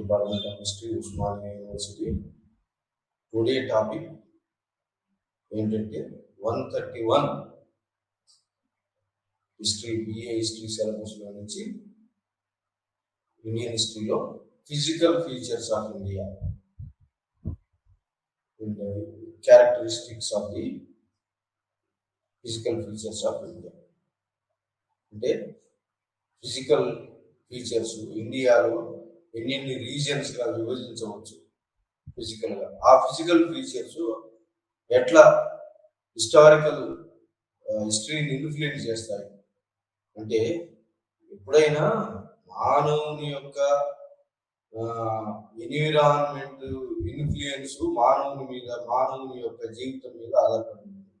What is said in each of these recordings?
Department of History, Usmania University. Today topic ఏంటంటే 131 history BA history సిలబస్లో నుంచి Indian హిస్టరీలో physical features of India, characteristics of the physical features of India. అంటే physical features ఇండియాలో ఎన్ని రీజియన్స్గా విభజించవచ్చు ఫిజికల్గా. ఆ ఫిజికల్ ఫీచర్స్ ఎట్లా హిస్టారికల్ హిస్టరీని ఇన్ఫ్లుయెన్స్ చేస్తాయి అంటే, ఎప్పుడైనా మానవుని యొక్క ఎన్విరాన్మెంట్ ఇన్ఫ్లుయెన్స్ మానవుని యొక్క జీవితం మీద ఆధారపడి ఉంటుంది.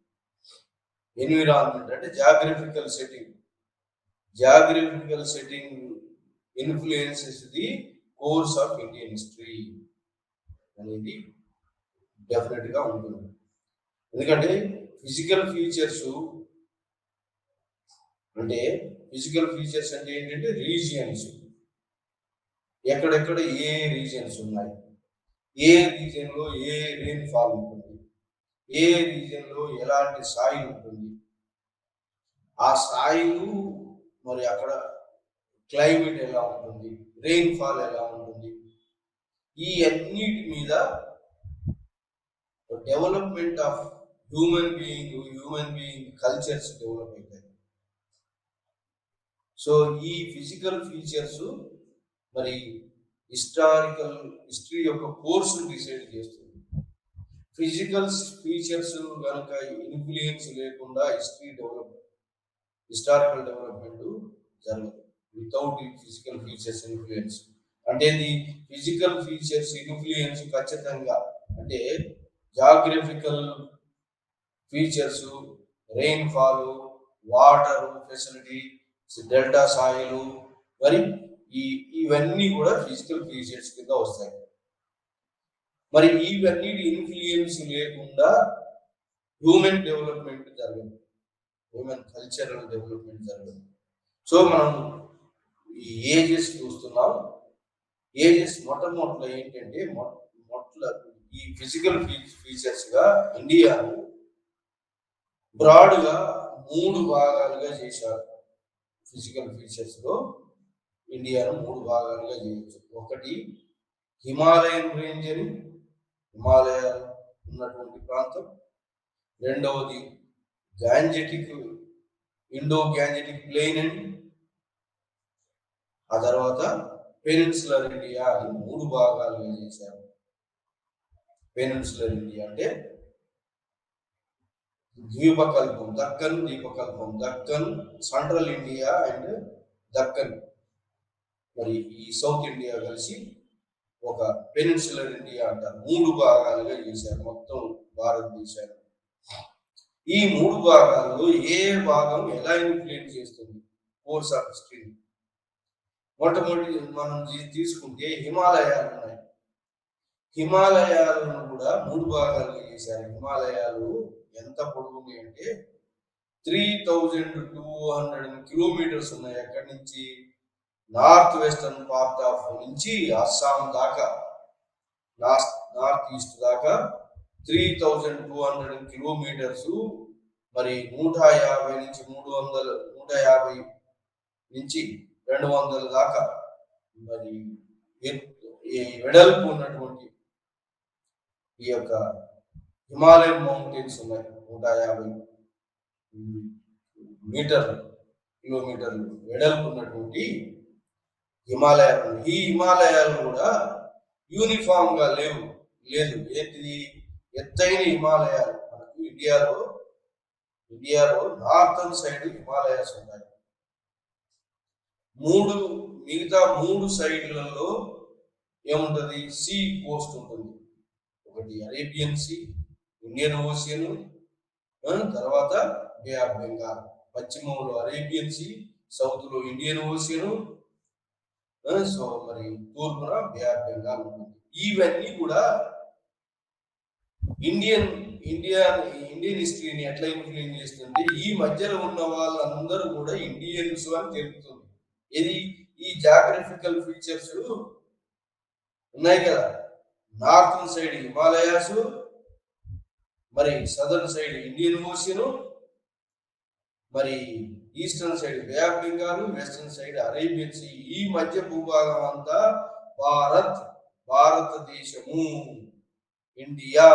ఎన్విరాన్మెంట్ అంటే geographical setting influences the course of Indian history అనేది డెఫినెట్ గా ఉంటుంది. ఎందుకంటే ఫిజికల్ ఫీచర్స్ అంటే ఏంటంటే రీజియన్స్, ఎక్కడెక్కడ ఏ రీజియన్స్ ఉన్నాయి, ఏ రీజియన్ లో ఏ రెయిన్ ఫాల్ ఉంటుంది, ఏ రీజియన్ లో ఎలాంటి సాయిల్ ఉంటుంది, ఆ సాయిల్ మరి అక్కడ క్లైమేట్ ఎలా ఉంటుంది, రెయిన్ ఫాల్ ఎలా ఉంటుంది, ఈ అన్నిటి మీద development of human being cultures develop అవుతాయి. సో ఈ ఫిజికల్ ఫీచర్స్ మరి హిస్టరీ యొక్క కోర్స్ డిసైడ్ చేస్తుంది. ఫిజికల్ ఫీచర్స్ కనుక ఇన్ఫ్లుయెన్స్ లేకుండా హిస్టారికల్ డెవలప్మెంట్ జరగదు. వితౌట్ ఫిజికల్ ఫీచర్స్ ఇన్ఫ్లుయెన్స్ అంటే ది ఫిజికల్ ఫీచర్స్ ఇన్ఫ్లుయెన్స్ ఖచ్చితంగా అంటే geographical features, rain fall, water facility, delta soil, మరి ఇవన్నీ కూడా ఫిజికల్ ఫీచర్స్ కింద వస్తాయి. మరి ఇవన్నీ ఇన్ఫ్లుయెన్స్ లేకుండా హ్యూమన్ డెవలప్మెంట్ జరగదు, హ్యూమన్ కల్చరల్ డెవలప్మెంట్ జరగదు. సో మనం ఈ ఏజెస్ చూస్తున్నాం. ఏజెస్ మొట్టమొదట ఏంటంటే ఈ ఫిజికల్ ఫీచర్స్ గా ఇండియాను బ్రాడ్ గా 3 భాగాలుగా చేశారు. ఫిజికల్ ఫీచర్స్ లో ఇండియాను 3 భాగాలుగా చేయొచ్చు. ఒకటి హిమాలయన్ రేంజ్ అని, హిమాలయాలు ఉన్నటువంటి ప్రాంతం. రెండవది ఇండో గ్యాంజెటిక్ ప్లెయిన్ అని, ఆ తర్వాత పెనిన్సులర్ ఇండియా అని 3 భాగాలుగా చేశారు. పెనిన్సులర్ ఇండియా అంటే ద్వీపకల్పం, Deccan, central India and Deccan, మరి ఈ సౌత్ ఇండియా కలిసి ఒక పెనిన్సులర్ ఇండియా అంటారు. 3 భాగాలుగా చేశారు మొత్తం భారతదేశాన్ని. ఈ 3 భాగాల్లో ఏ భాగం ఎలా ఇన్ఫ్లుయెన్స్ చేస్తుంది కోర్స్ ఆఫ్ హిస్టరీ? మొట్టమొదటి మనం తీసుకుంటే హిమాలయాలు ఉన్నాయి. హిమాలయాలను కూడా 3 భాగాలుగా చేశారు. హిమాలయాలు ఎంత పొడుగు అంటే 3200 కిలోమీటర్స్ ఉన్నాయి. ఎక్కడి నుంచి? నార్త్ వెస్టర్న్ పార్ట్ ఆఫ్ నుంచి అస్సాం దాకా, నార్త్ ఈస్ట్ దాకా 3200 కిలోమీటర్స్. మరి 150 నుంచి 200 దాకా మరి వెడల్పు ఉన్నటువంటి ఈ యొక్క హిమాలయన్ మౌంటైన్స్ ఉన్నాయి. 150 కిలోమీటర్లు వెడల్పు ఉన్నటువంటి హిమాలయాలు. ఈ హిమాలయాలు కూడా యూనిఫామ్ గా లేదు. ఏంటిది? ఎత్తైన హిమాలయాలు. మనకు ఇండియాలో నార్థన్ సైడ్ హిమాలయాస్ ఉన్నాయి. మిగతా 3 సైడ్లలో ఏముంటది? సీ కోస్ట్ ఉంటుంది. ఒకటి అరేబియన్ సీ, ఇండియన్ ఓషియన్, తర్వాత బే ఆఫ్ బెంగాల్. పశ్చిమంలో అరేబియన్ సీ, సౌత్ లో ఇండియన్ ఓషియన్, సో మరి తూర్పున బే ఆఫ్ బెంగాల్ ఉంటుంది. ఇవన్నీ కూడా ఇండియన్ హిస్టరీని ఎట్లా ఇన్ఫ్లుయెన్స్ చేస్తుంటే, ఈ మధ్యలో ఉన్న వాళ్ళందరూ కూడా ఇండియన్స్ అని తెలుపుతుంది. ఇది ఈ జాగ్రఫికల్ ఫీచర్స్ ఉన్నాయి కదా. నార్థన్ సైడ్ హిమాలయాస్, మరి సదర్న్ సైడ్ ఇండియన్ ఓషన్, మరి eastern side bay of Bengal, western side Arabian sea. ఈ మధ్య భూభాగం అంతా భారతదేశము, ఇండియా,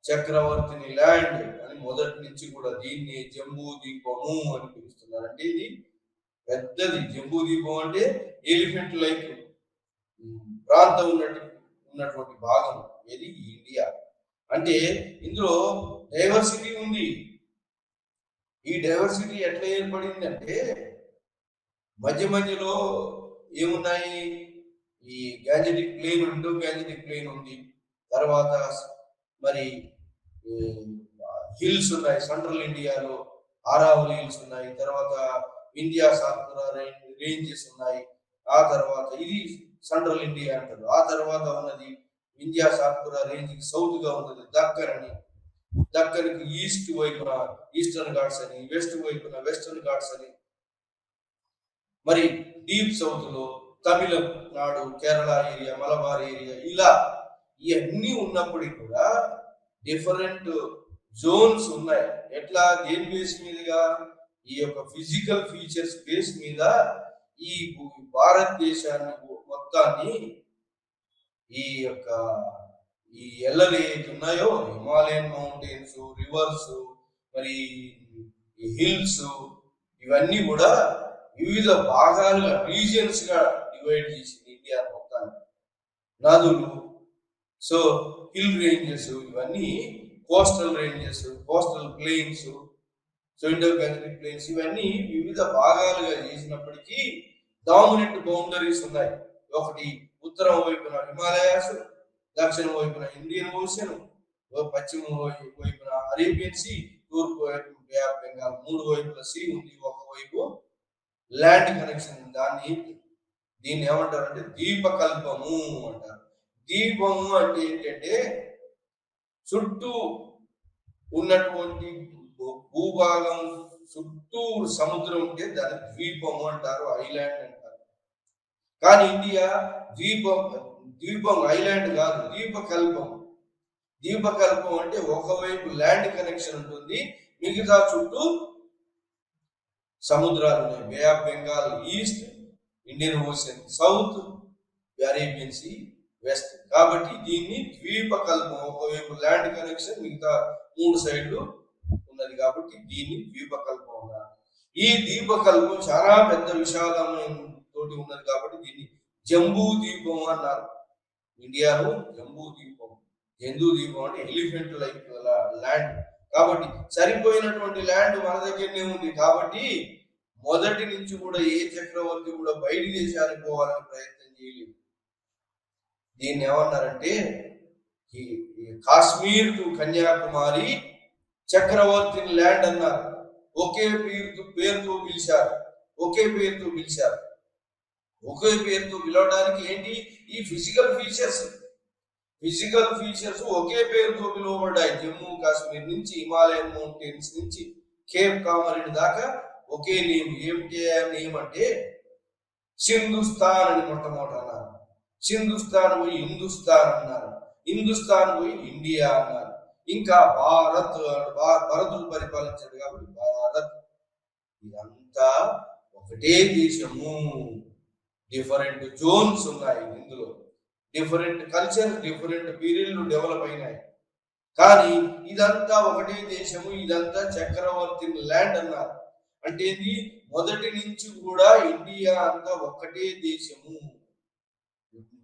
చక్రవర్తిని ల్యాండ్ అని మొదటి నుంచి కూడా దీన్ని జంబూ ద్వీపము అని పిలుస్తున్నారు. అంటే ఇది పెద్దది. జంబూ ద్వీపం అంటే ఎలిఫెంట్ లైక్ ప్రాంతం ఉన్నటువంటి భాగం ఏది ఇండియా. అంటే ఇందులో డైవర్సిటీ ఉంది. ఈ డైవర్సిటీ ఎట్లా ఏర్పడింది అంటే మధ్య మధ్యలో ఏమున్నాయి, ఈ gangetic plain, Indo gangetic plain ఉంది. తర్వాత మరి హిల్స్ ఉన్నాయి, సెంట్రల్ ఇండియాలో ఆరావళి హిల్స్ ఉన్నాయి. తర్వాత వింధ్యా సాత్పురా రేంజెస్ ఉన్నాయి. ఆ తర్వాత ఇది సెంట్రల్ ఇండియా అంటారు. ఆ తర్వాత ఉన్నది వింధ్యా సాత్పురా రేంజ్ కి సౌత్ గా ఉన్నది దక్కన్ అని. దక్కన్కి ఈస్ట్ వైపున ఈస్టర్న్ ఘాట్స్ అని, వెస్ట్ వైపున వెస్టర్న్ ఘాట్స్ అని. మరి డీప్ సౌత్ లో తమిళనాడు, కేరళ ఏరియా, మలబార్ ఏరియా, ఇలా ఇవన్నీ ఉన్నప్పటికీ కూడా డిఫరెంట్ జోన్స్ ఉన్నాయి. ఎట్లా, దేని బేస్ మీదుగా? ఈ యొక్క ఫిజికల్ ఫీచర్స్ బేస్ మీద ఈ భారతదేశాన్ని మొత్తాన్ని ఈ యొక్క ఈ ఎల్లలు ఏవైతే ఉన్నాయో, హిమాలయన్ మౌంటైన్స్, రివర్స్, మరి ఈ హిల్స్, ఇవన్నీ కూడా వివిధ భాగాలుగా రీజియన్స్ గా డివైడ్ చేసింది ఇండియా మొత్తాన్ని. నదులు, సో హిల్ రేంజెస్, ఇవన్నీ coastal ranges, coastal planes, so Indo Gangetic planes, ఇవన్నీ వివిధ భాగాలుగా చేసినప్పటికీ డామినెంట్ బౌండరీస్ ఉన్నాయి. ఒకటి ఉత్తరం వైపున హిమాలయాస్, దక్షిణం వైపున ఇండియన్ ఓషన్, పశ్చిమ వైపున అరేబియన్ సీ, తూర్పు వైపు బే ఆఫ్ బెంగాల్. మూడు వైపుల సీ ఉంది, ఒకవైపు ల్యాండ్ కనెక్షన్. దీన్ని ఏమంటారంటే ద్వీపకల్పము అంటారు. ద్వీపము అంటే ఏంటంటే చుట్టూ ఉన్నటువంటి భూభాగం చుట్టూ సముద్రం ఉంటే దాన్ని ద్వీపము అంటారు, ఐలాండ్ అంటారు. కానీ ఇండియా ద్వీపం ఐలాండ్ కాదు, ద్వీపకల్పం. ద్వీపకల్పం అంటే ఒకవైపు ల్యాండ్ కనెక్షన్ ఉంటుంది, మిగతా చుట్టూ సముద్రాలు ఉన్నాయి. Bay of Bengal east, Indian ocean south, Arabian sea west. కాబట్టి దీన్ని ద్వీపకల్పం. ఒకవైపు ల్యాండ్ కనెక్షన్, మిగతా మూడు సైడ్లు ఉన్నది కాబట్టి దీన్ని ద్వీపకల్పం అన్నారు. ఈ ద్వీపకల్పం చాలా పెద్ద విశాలమైన తోటి ఉన్నది కాబట్టి దీన్ని జంబూ ద్వీపం అన్నారు. ఇండియాలో జంబూ ద్వీపం, జంబూ ద్వీపం అంటే ఎలిఫెంట్ లైక్ ల్యాండ్. కాబట్టి సరిపోయినటువంటి ల్యాండ్ మన దగ్గరనే ఉంది. కాబట్టి మొదటి నుంచి కూడా ఏ చక్రవర్తి కూడా బయటి దేశానికి పోవాలని ప్రయత్నం చేయలేదు. దీన్ని ఏమన్నారంటే కాశ్మీర్ టు కన్యాకుమారి చక్రవర్తిని ల్యాండ్ అన్నారు. ఒకే పేరుతో పిలిచారు. ఒకే పేరుతో పిలవడానికి ఏంటి? ఈ ఫిజికల్ ఫీచర్స్ ఒకే పేరుతో పిలువబడ్డాయి. జమ్మూ కాశ్మీర్ నుంచి హిమాలయన్ మౌంటైన్స్ నుంచి కేప్ కామరిన్ దాకా ఒకే నేమ్. ఏమిటి నేమ్ అంటే సింధుస్థాన్ అని మొట్టమొదటి అన్నారు. సింధుస్థాన్ పోయి హిందుస్థాన్ అన్నారు. హిందుస్థాన్ పోయి ఇండియా అన్నారు. ఇంకా భరతులు పరిపాలించారు కాబట్టి భారత్. ఇదంతా ఒకటే దేశము. డిఫరెంట్ జోన్స్ ఉన్నాయి. ఇందులో డిఫరెంట్ కల్చర్, డిఫరెంట్ పీరియడ్లు డెవలప్ అయినాయి. కానీ ఇదంతా ఒకటే దేశము. ఇదంతా చక్రవర్తి ల్యాండ్ అన్నారు. అంటే ఇది మొదటి నుంచి కూడా ఇండియా అంతా ఒక్కటే దేశము.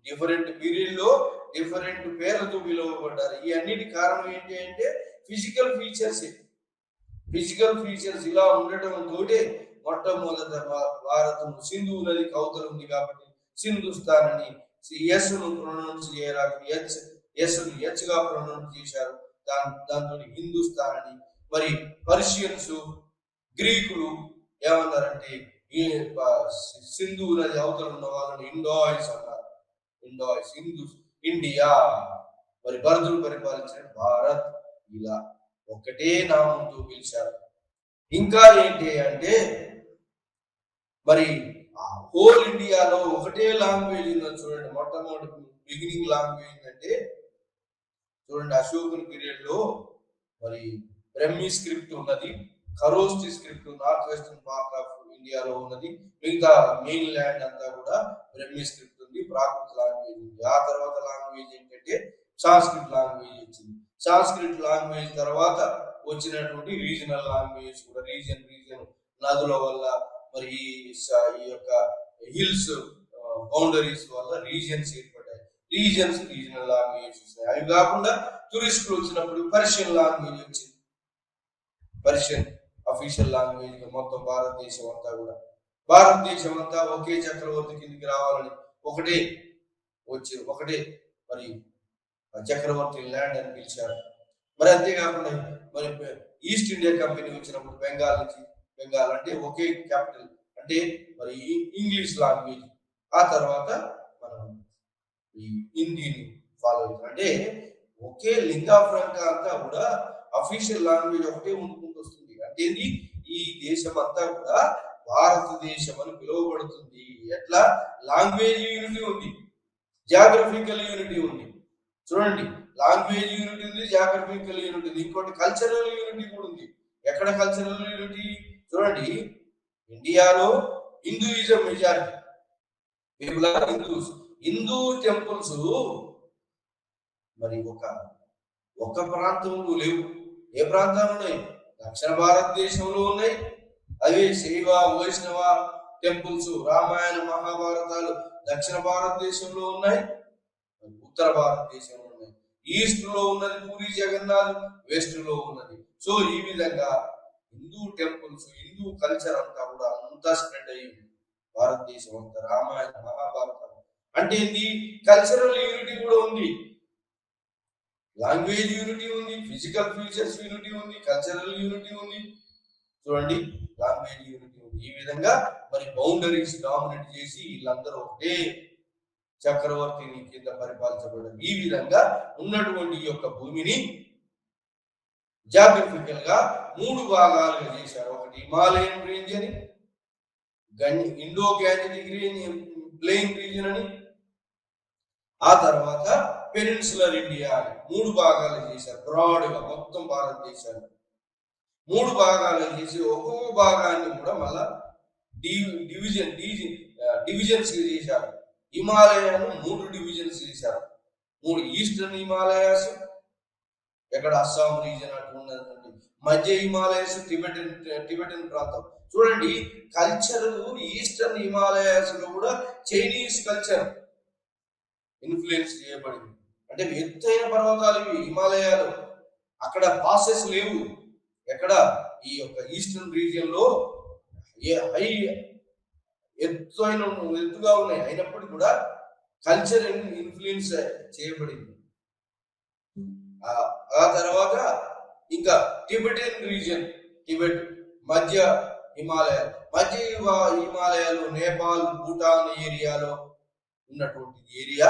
డిఫరెంట్ పీరియడ్ లో డిఫరెంట్ పేర్లతో పిలువబడ్డారు. ఈ అన్నిటి కారణం ఏంటి అంటే ఫిజికల్ ఫీచర్స్ ఇలా ఉండటం తోటే మొట్టమొదట భారతం సింధు నదికి అవతల ఉంది కాబట్టి సింధుస్థాన్ అని ఎస్ ను ప్రొనౌన్స్ చేయరాదు. ఎస్ ను హెచ్ గా ప్రొనౌన్స్ చేశారు. దాంతో హిందుస్థాన్ అని. మరి పర్షియన్స్, గ్రీకులు ఏమన్నారంటే ఈ సింధు నది అవతల ఉన్న వాళ్ళని ఇండాయిస్ అన్నారు. ఇండియా. మరి భరతులు పరిపాలించిన భారత్. ఇలా ఒకటే నామంతో పిలిచారు. ఇంకా ఏంటి అంటే మరి హోల్ ఇండియాలో ఒకటే లాంగ్వేజ్ ఉన్నది చూడండి. మొట్టమొదటి బిగినింగ్ లాంగ్వేజ్ అంటే చూడండి, అశోకుని పీరియడ్ లో మరి బ్రహ్మి స్క్రిప్ట్ ఉన్నది, Kharoshthi script north western part of ఇండియాలో ఉన్నది, మిగతా మెయిన్ ల్యాండ్ అంతా కూడా బ్రహ్మి స్క్రిప్ట్ ఉంది, ప్రాకృత లాంగ్వేజ్ ఉంది. ఆ తర్వాత లాంగ్వేజ్ ఏంటంటే సాంస్క్రిట్ లాంగ్వేజ్ వచ్చింది. సాంస్క్రిట్ లాంగ్వేజ్ తర్వాత వచ్చినటువంటి రీజనల్ లాంగ్వేజ్ కూడా రీజన్ నదుల వల్ల మరి ఈ యొక్క హిల్స్ బౌండరీస్ వల్ల రీజన్స్ ఏర్పడ్డాయి. రీజనల్ లాంగ్వేజ్ వస్తాయి. అవి కాకుండా టూరిస్టులు వచ్చినప్పుడు పర్షియన్ లాంగ్వేజ్ వచ్చింది. పర్షియన్ అఫీషియల్ లాంగ్వేజ్ మొత్తం భారతదేశం అంతా ఒకే చక్రవర్తి కిందికి రావాలని ఒకటే మరి చక్రవర్తి ల్యాండ్ అని పిలిచారు. మరి అంతేకాకుండా మరి ఈస్ట్ ఇండియా కంపెనీ వచ్చినప్పుడు బెంగాల్ అంటే ఒకే క్యాపిటల్ అంటే మరి ఇంగ్లీష్ లాంగ్వేజ్. ఆ తర్వాత మనం ఈ హిందీని ఫాలో అవుతాం. అంటే ఒకే లింగా ఫ్రాంకా అంతా కూడా అఫీషియల్ లాంగ్వేజ్ ఒకటే ఉండుకుంటూ వస్తుంది. అంటే ఈ దేశం అంతా కూడా భారతదేశం అని పిలువబడుతుంది. ఎట్లా? లాంగ్వేజ్ యూనిటీ ఉంది, జాగ్రఫికల్ యూనిటీ ఉంది. చూడండి, లాంగ్వేజ్ యూనిటీ ఉంది, జాగ్రఫికల్ యూనిటీ ఉంది, ఇంకోటి కల్చరల్ యూనిటీ కూడా ఉంది. ఎక్కడ కల్చరల్ యూనిటీ? చూడండి, ఇండియాలో Hinduism majority, people are Hindus. Hindu temples మరి ఒక ప్రాంతంలో లేవు. ఏ ప్రాంతాలు ఉన్నాయి? దక్షిణ భారతదేశంలో ఉన్నాయి. అవి శైవ వైష్ణవ టెంపుల్స్, రామాయణ మహాభారతాలు దక్షిణ భారతదేశంలో ఉన్నాయి, ఉత్తర భారతదేశంలో ఉన్నాయి. ఈస్ట్ లో ఉన్నది పూరి జగన్నాథ్, వెస్ట్ లో ఉన్నది. సో ఈ విధంగా హిందూ టెంపుల్స్, హిందూ కల్చర్ అంతా కూడా అంతా స్ప్రెడ్ అయ్యింది భారతదేశం అంతా. రామాయణ మహాభారతం అంటే ఏంటి? కల్చరల్ యూనిటీ కూడా ఉంది, లాంగ్వేజ్ యూనిటీ ఉంది, ఫిజికల్ ఫీచర్స్ యూనిటీ ఉంది, కల్చరల్ యూనిటీ ఉంది. చూడండి, లాంగ్వేజ్ యూనిటీ ఉంది. ఈ విధంగా మరి బౌండరీస్ డామినేట్ చేసి వీళ్ళందరూ ఒకటే చక్రవర్తిని కింద పరిపాలించబడ్డారు. ఈ విధంగా ఉన్నటువంటి ఈ యొక్క భూమిని జాగ్రఫికల్ గా 3 భాగాలుగా చేశారు. ఒకటి హిమాలయన్ రేంజ్ అని, ఇండో గ్యాంజెటిక్ ప్లెయిన్ రీజన్ అని, ఆ తర్వాత పెనిన్సులర్ ఇండియా అని 3 భాగాలు చేశారు. బ్రాడ్ గా మొత్తం భారతదేశాన్ని 3 భాగాలు చేసి ఒక్కొక్క భాగాన్ని కూడా మళ్ళా డివిజన్స్ చేశారు. హిమాలయాను 3 డివిజన్స్ చేశారు. 3 ఈస్టర్న్ హిమాలయాస్, ఎక్కడ అస్సాం రీజన్ అటు ఉన్నటువంటి, మధ్య హిమాలయస్ టిబెటన్ ప్రాంతం. చూడండి, కల్చర్ ఈస్టర్న్ హిమాలయాస్ లో కూడా చైనీస్ కల్చర్ ఇన్ఫ్లుయెన్స్ చేయబడింది. అంటే ఎత్తైన పర్వతాలు ఇవి హిమాలయాలు, అక్కడ పాసెస్ లేవు. ఎక్కడ? ఈ యొక్క ఈస్టర్న్ రీజియన్ లో హై ఎత్తుగా ఉన్నాయి, అయినప్పటికీ కూడా కల్చర్ ఇన్ఫ్లుయెన్స్ చేయబడింది. ఆ తర్వాత ఇంకా టిబెటన్ రీజియన్, టిబెట్, మధ్య హిమాలయాలు నేపాల్ భూటాన్ ఏరియాలో ఉన్నటువంటి ఏరియా.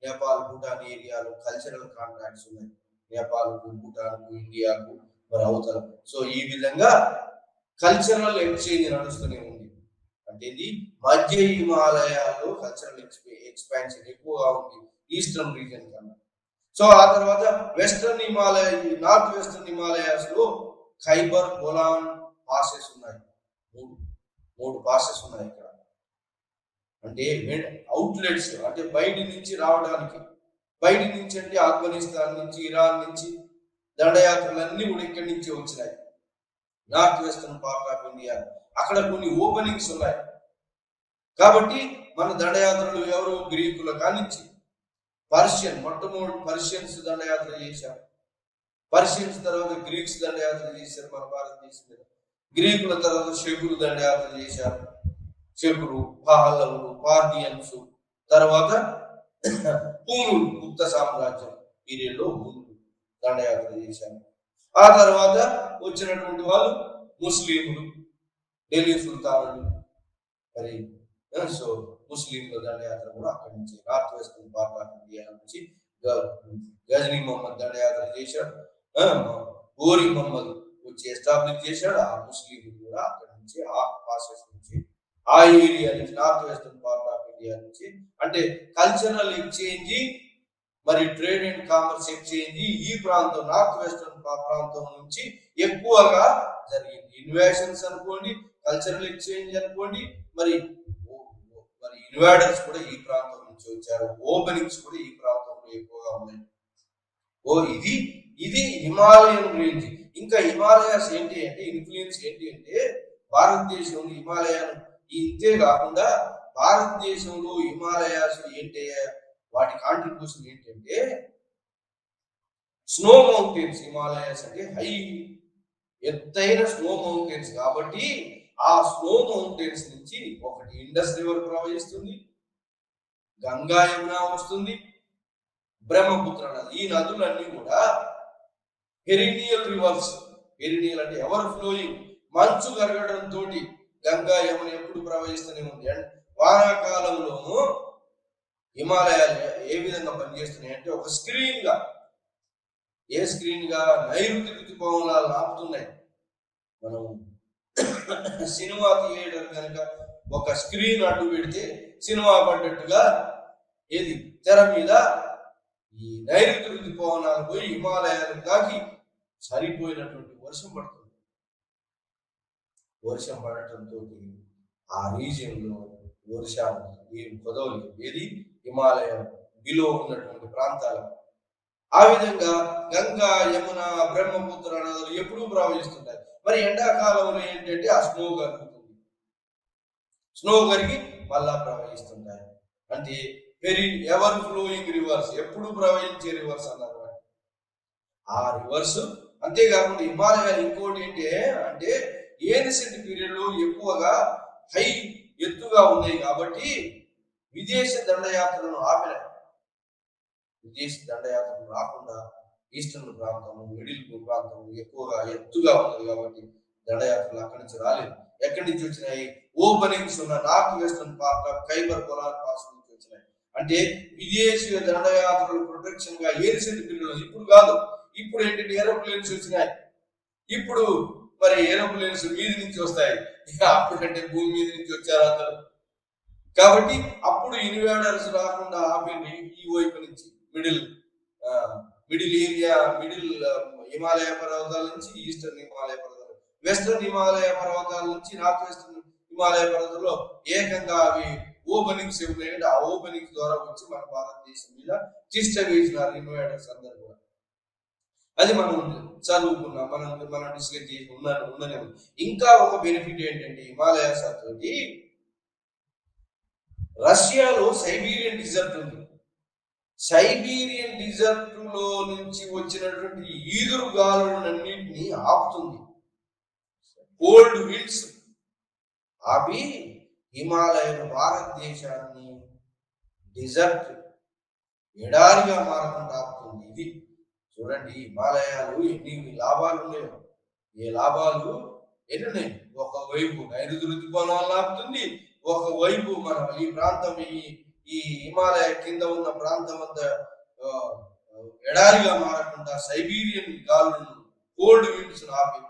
నేపాల్ భూటాన్ ఏరియాలో కల్చరల్ కాంట్రాక్ట్స్ ఉన్నాయి, నేపాల్కు, భూటాన్కు, ఇండియాకు మరి అవతల. సో ఈ విధంగా కల్చరల్ ఎక్స్చేంజ్ నడుస్తూనే ఉంది. అంటే ఇది మధ్య హిమాలయాల్లో కల్చరల్ ఎక్స్పాన్షన్ ఎక్కువగా ఉంది ఈస్టర్న్ రీజియన్ కన్నా. సో ఆ తర్వాత నార్త్ వెస్టర్న్ హిమాలయాస్ లో ఖైబర్ బొలాన్ పాసెస్ ఉన్నాయి. 3 పాసెస్ ఉన్నాయి ఇక్కడ. అంటే అవుట్లెట్స్, అంటే బయట నుంచి రావడానికి, బయట నుంచి అంటే ఆఫ్ఘనిస్తాన్ నుంచి, ఇరాన్ నుంచి దండయాత్రలన్నీ కూడా ఇక్కడి నుంచి వచ్చినాయి. North western part of India అక్కడ కొన్ని ఓపెనింగ్స్ ఉన్నాయి. కాబట్టి మన దండయాత్రలు ఎవరు? గ్రీకుల కానించి మొట్టమొదటి పర్షియన్స్ దండయాత్ర చేశారు. పర్షియన్స్ తర్వాత గ్రీక్స్ దండయాత్ర చేశారు మన భారతదేశం మీద. గ్రీకుల తర్వాత శకులు దండయాత్ర చేశారు. శకులు, పహల్లవులు, పార్థియన్స్, తర్వాత హూనులు, గుప్త సామ్రాజ్యం పీరియడ్ లో హూనులు దండయాత్ర చేశారు. ఆ తర్వాత వచ్చినటువంటి వాళ్ళు ముస్లింలు, ఢిల్లీ సుల్తానులు. మరి సో ముస్లింల దండయాత్ర కూడా అక్కడి నుంచి north western part of India నుంచి గజనీ మహమ్మద్ దండయాత్ర చేశాడు. గోరి మహమ్మద్ వచ్చి ఎస్టాబ్లిష్ చేశాడు. ఆ ముస్లింలు కూడా అక్కడి నుంచి ఆ పాసెస్ నుంచి ఆ ఏరియా నుంచి, north western part of India నుంచి, అంటే కల్చరల్ ఎక్స్చేంజ్ మరి ట్రేడ్ అండ్ కామర్స్ ఎక్స్చేంజ్ ఈ ప్రాంతం, నార్త్ వెస్టర్న్ ప్రాంతం నుంచి ఎక్కువగా జరిగింది. ఇన్వేషన్స్ అనుకోండి, కల్చరల్ ఎక్స్చేంజ్ అనుకోండి, మరి ఇన్వైడర్స్ కూడా ఈ ప్రాంతం నుంచి వచ్చారు. ఓపెనింగ్స్ కూడా ఈ ప్రాంతంలో ఎక్కువగా ఉన్నాయి. ఇది హిమాలయన్ రేంజ్. ఇంకా హిమాలయాస్ ఏంటి అంటే, ఇన్ఫ్లుయెన్స్ ఏంటి అంటే, భారతదేశంలో హిమాలయాలు ఇంతే కాకుండా భారతదేశంలో హిమాలయాస్ ఏంటి, వాటి కాంట్రిబ్యూషన్ ఏంటంటే, స్నో మౌంటైన్స్. హిమాలయాస్ అంటే హై ఎత్తైన స్నో మౌంటైన్స్ కాబట్టి ఆ స్నో మౌంటైన్స్ నుంచి ఒకటి ఇండస్ రివర్ ప్రవహిస్తుంది, గంగా యమున వస్తుంది, బ్రహ్మపుత్ర నది. ఈ నదులన్నీ కూడా పెరినియల్ రివర్స్. పెరినియల్ అంటే ఎవర్ ఫ్లోయింగ్. మంచు కరగడంతో గంగా యమున ఎప్పుడు ప్రవహిస్తూనే ఉంది. అండ్ వానాకాలంలోనూ హిమాలయాలు ఏ విధంగా పనిచేస్తున్నాయి అంటే, ఒక స్క్రీన్ గా, ఏ స్క్రీన్ గా, నైరుతి ఋతుపవనాలు ఆపుతున్నాయి. మనం సినిమా థియేటర్ కనుక ఒక స్క్రీన్ అడ్డు పెడితే సినిమా పడ్డట్టుగా ఏది తెర మీద ఈ నైరుతి ఋతుపవనాలు పోయి హిమాలయాలు దాకి సరిపోయినటువంటి వర్షం పడుతుంది. వర్షం పడటంతో ఆ రీజియన్ లో వర్షాలు ఏం కొదవలేదు. ఏది హిమాలయం బిలో ఉన్నటువంటి ప్రాంతాలు. ఆ విధంగా గంగా యమున బ్రహ్మపుత్ర నదులు ఎప్పుడూ ప్రవహిస్తుంటాయి. మరి ఎండాకాలంలో ఏంటంటే ఆ స్నో కరుగుతుంది, స్నో కరిగి మళ్ళా ప్రవహిస్తుంటాయి. అంటే ఎవర్ ఫ్లోయింగ్ రివర్స్, ఎప్పుడు ప్రవహించే రివర్స్ అన్నారు. ఆ రివర్స్ అంతేకాకుండా హిమాలయాలు ఇంకోటి ఏంటి అంటే, ఏన్షియంట్ పీరియడ్ లో ఎక్కువగా హై ఎత్తుగా ఉన్నాయి కాబట్టి విదేశ దండయాత్రలను ఆపినాయి. విదేశ దండయాత్రలు రాకుండా ఈస్టర్న్ ప్రాంతం, మిడిల్ ప్రాంతం ఎక్కువగా ఎత్తుగా ఉంది కాబట్టి దండయాత్రలు అక్కడి నుంచి రాలేదు. ఎక్కడి నుంచి వచ్చినాయి? ఓపెనింగ్స్ ఉన్న north western part of Khyber polar pass నుంచి వచ్చినాయి. అంటే విదేశీ దండయాత్రలు ప్రొటెక్షన్ గా ఏన్షియంట్ పీరియడ్, ఇప్పుడు కాదు. ఇప్పుడు ఏంటంటే ఏరోప్లేన్స్ వచ్చినాయి. ఇప్పుడు మరి ఏరోప్లేన్స్ మీద నుంచి వస్తాయి. అప్పుడంటే భూమి మీద నుంచి వచ్చారు అందరూ. కాబట్టి అప్పుడు ఇన్వేడర్స్ రాకుండా ఆపింది ఈ వైపు నుంచి, మిడిల్ ఏరియా, మిడిల్ హిమాలయ పర్వతాల నుంచి ఈస్టర్న్ హిమాలయ పర్వతాలు, వెస్టర్న్ హిమాలయ పర్వతాల నుంచి నార్త్ వెస్టర్న్ హిమాలయ పర్వతాల్లో ఏకంగా అవి ఓపెనింగ్స్ ఉన్నాయంటే ఆ ఓపెనింగ్స్ ద్వారా వచ్చి మన భారతదేశం మీద చిష్ట వేసినారు ఇన్వేడర్స్ అందరూ కూడా. అది మనం చదువుకున్నాం, మనం డిస్కస్ చేసి ఉన్నది. ఇంకా ఒక బెనిఫిట్ ఏంటంటే, హిమాలయాస్ తోటి రష్యాలో సైబీరియన్ డిజర్ట్ ఉంది. సైబీరియన్ డిజర్ట్ లో నుంచి వచ్చినటువంటి ఈదురు గాలులన్నింటినీ ఆపుతుంది. కోల్డ్ విండ్స్ ఆపి హిమాలయం భారతదేశాన్ని డిజర్ట్ ఎడారిగా మారకుండా ఆపుతుంది. ఇది చూడండి, హిమాలయాలు ఎన్ని లాభాలు ఉన్నాయో. ఏ లాభాలు ఎన్ని ఉన్నాయి? ఒకవైపు నైరుతి ఋతుపవనాలు ఆపుతుంది, ఒకవైపు మన ఈ ప్రాంతం, ఈ హిమాలయ కింద ఉన్న ప్రాంతం అంతా ఎడారిగా మారకుండా సైబీరియన్ గాలులను, కోల్డ్ విండ్స్ ఆపి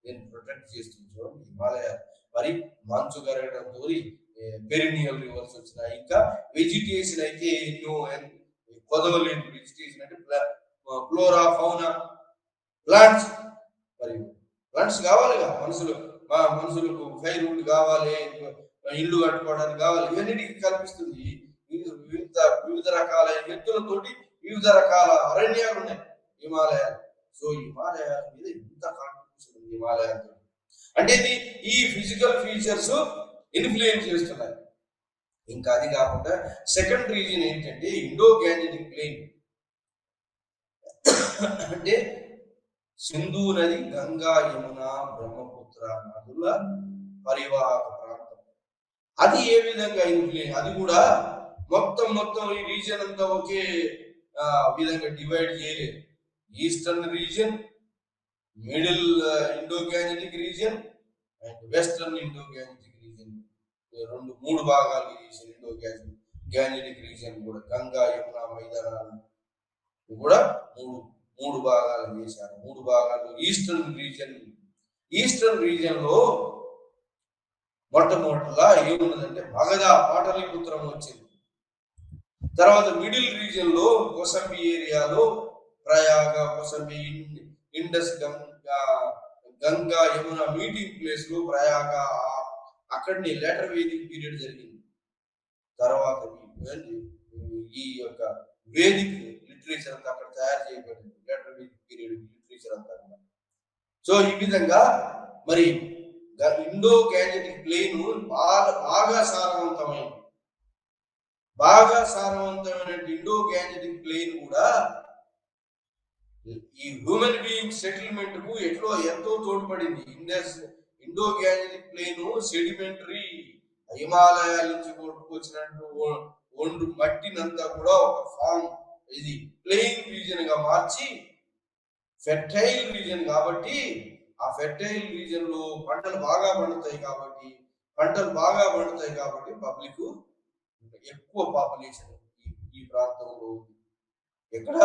నేను ప్రొటెక్ట్ చేస్తుంది. చూడండి హిమాలయ. మరి మంచు కరగడంతో పెరినియల్ రివర్స్ వచ్చినాయి. ఇంకా వెజిటేషన్ అయితే ఎన్నో కొదవలేని వెజిటేషన్ అంటే ఫ్లోరా, ఫౌనా, ప్లాంట్స్. మరి ప్లాంట్స్ కావాలిగా, మనుషులకు ఫైర్ వుడ్ కావాలి, ఇల్లు కట్టుకోవడానికి కావాలి, ఇవన్నిటికి కల్పిస్తుంది. వివిధ రకాల ఎత్తులతోటి వివిధ రకాల అరణ్యాలు ఉన్నాయి హిమాలయాలు. సో హిమాలయాల మీద ఇంత కాంట్రిబ్యూషన్ ఉంది హిమాలయాలతో. అంటే ఈ ఫిజికల్ ఫీచర్స్ ఇన్ఫ్లుయెన్స్ చేస్తున్నాయి. ఇంకా అది కాకుండా సెకండ్ రీజన్ ఏంటంటే ఇండో గ్యాంజెటిక్ ప్లెయిన్. అంటే సింధు నది, గంగా, యమున, బ్రహ్మపుత్ర నదుల పరివాహక ప్రాంతం. అది ఏ విధంగా ఇన్ఫ్లుయెన్స్, అది కూడా మొత్తం ఈ రీజన్ అంతా ఒకే విధంగా డివైడ్ చేయలేదు. Eastern region, middle Indo Gangetic reason and western Indo Gangetic reason, మూడు భాగాలు చేసిన ఇండో గ్యాంజెటిక్ రీజన్ కూడా గంగా, యమున మైదానాలు కూడా మూడు భాగాలు చేశారు. మూడు భాగాలు ఈస్టర్న్ రీజన్ లో మొట్టమొదటిలా ఏమున్నదంటే మగధ పాటలీపుత్రం వచ్చింది. తర్వాత మిడిల్ రీజియన్ లో కోసంబి ఏరియాలో Prayag, Kosambi, Indus, Ganga Yamuna meeting place లో ప్రయాగ, అక్కడిని లేటర్ వేదిక్ పీరియడ్ జరిగింది. తర్వాత ఈ యొక్క వేదిక్ లిటరేచర్ అంతా అక్కడ తయారు చేయబడింది, లేటర్ వేదిక్ పీరియడ్ లిటరేచర్ అంతా. సో ఈ విధంగా మరి ఇండో గ్యాంజెటిక్ ప్లేన్ బాగా సారవంతమైన ఇండో గ్యాంజెటిక్ ప్లేన్ కూడా ఈ హ్యూమన్ బీయింగ్ సెటిల్మెంట్ కు ఎంతో తోడ్పడింది. ఇండో గ్యాంజెటిక్ ప్లేన్ సెడిమెంటరీ హిమాలయాల నుంచి కొట్టుకొచ్చినట్టు ఒండు మట్టినంతా కూడా ఒక ఫామ్, ఇది ప్లెయిన్ రీజన్ గా మార్చి ఫెర్టైల్ రీజన్ కాబట్టి, ఆ ఫెర్టైల్ రీజన్ లో పంటలు బాగా పండుతాయి కాబట్టి పబ్లిక్ ఎక్కువ పాపులేషన్ ఈ ప్రాంతంలో ఉంది. ఎక్కడ?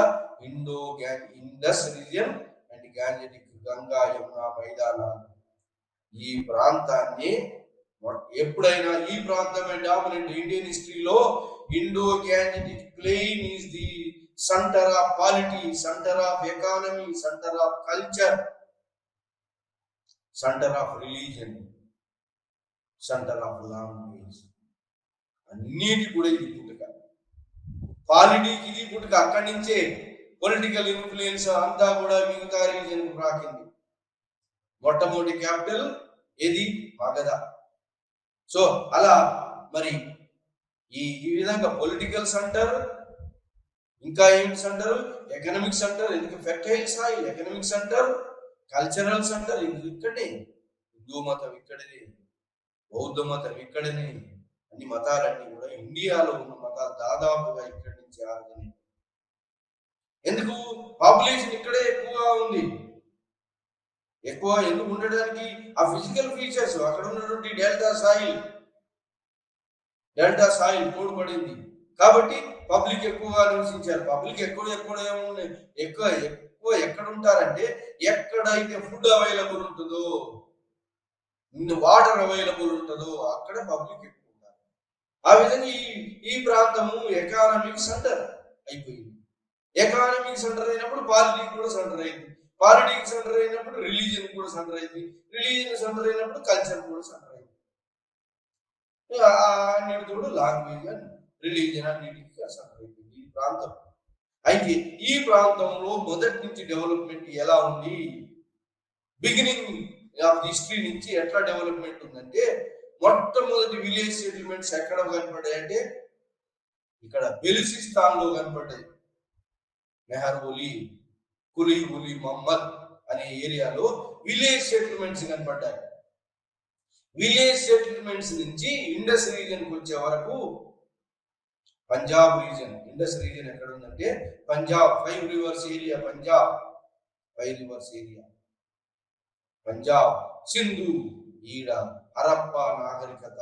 Indus region and Gangetic, Ganga Yamuna మైదానాలు. ఈ ప్రాంతాన్ని ఎప్పుడైనా ఈ ప్రాంతమే డామినెంట్ ఇండియన్ హిస్టరీలో. Indo Gangetic plain is the centre of polity, centre of economy, centre of culture, centre of religion, centre of language. అన్నిటి కూడా ఇది పుట్టుక. పాలిటీకి ఇది పుట్టుక. అక్కడి నుంచే పొలిటికల్ ఇన్ఫ్లుయెన్స్ అంతా కూడా మిగతా రీజన్ రాకింది. మొట్టమొదటి క్యాపిటల్ ఏది? మగధ. సో అలా మరి ఈ విధంగా పొలిటికల్ సెంటర్, ఇంకా ఏమిటి సెంటర్? Economic centre. ఎందుకు? Fertile soil. Economic centre, cultural centre ఇక్కడే. హిందూ మతం ఇక్కడనే, బౌద్ధ మతం ఇక్కడనే. అన్ని మతాలన్నీ కూడా ఇండియాలో ఉన్న మతాలు దాదాపుగా ఇక్కడి నుంచి ఆరిజినేట్. ఎందుకు? పాపులేషన్ ఇక్కడే ఎక్కువగా ఉంది. ఎక్కువ ఎందుకు ఉండడానికి? ఆ ఫిజికల్ ఫీచర్స్, అక్కడ ఉన్నటువంటి డెల్టా సాయిల్ తోడ్పడింది కాబట్టి పబ్లిక్ ఎక్కువగా నివసించారు. పబ్లిక్ ఎక్కువ ఎక్కడ ఉంటారంటే ఎక్కడైతే ఫుడ్ అవైలబుల్ ఉంటుందో, వాటర్ అవైలబుల్ ఉంటుందో అక్కడ పబ్లిక్ ఎక్కువ ఉంటారు. ఆ విధంగా ఈ ప్రాంతము ఎకానమిక్ సెంటర్ అయిపోయింది. ఎకానమిక్ సెంటర్ అయినప్పుడు పాలిటిక్స్ కూడా సెంటర్ అయింది. పాలిటిక్స్ సెంటర్ అయినప్పుడు రిలీజియన్ కూడా సెంటర్ అయింది. రిలీజియన్ సెంటర్ అయినప్పుడు కల్చర్ కూడా సెంటర్ అయింది. అన్నిటితో లాంగ్వేజ్ అండ్ రిలీజియన్ అన్నిటికీ సెంటర్ అయిపోయింది ఈ ప్రాంతం. అయితే ఈ ప్రాంతంలో మొదటి నుంచి డెవలప్మెంట్ ఎలా ఉంది? బిగినింగ్ ఆఫ్ హిస్టరీ నుంచి ఎట్లా డెవలప్మెంట్ ఉందంటే, మొట్టమొదటి విలేజ్ సెటిల్మెంట్స్ ఎక్కడ కనపడ్డాయంటే ఇక్కడ బెలుచిస్తాన్ లో కనపడ్డాయి. మెహర్ఓలి, కులీ ఉలి మహమ్మద్ అనే ఏరియాలో విలేజ్ సెటిల్మెంట్స్ కనపడ్డాయి. విలేజ్ సెటిల్మెంట్స్ నుంచి ఇండస్ రీజియన్ కు వచ్చే వరకు పంజాబ్ రీజియన్. ఇండస్ రీజియన్ ఎక్కడ ఉందంటే పంజాబ్, 5 రివర్స్ ఏరియా, పంజాబ్, సింధు, ఈడ హరప్ప నాగరికత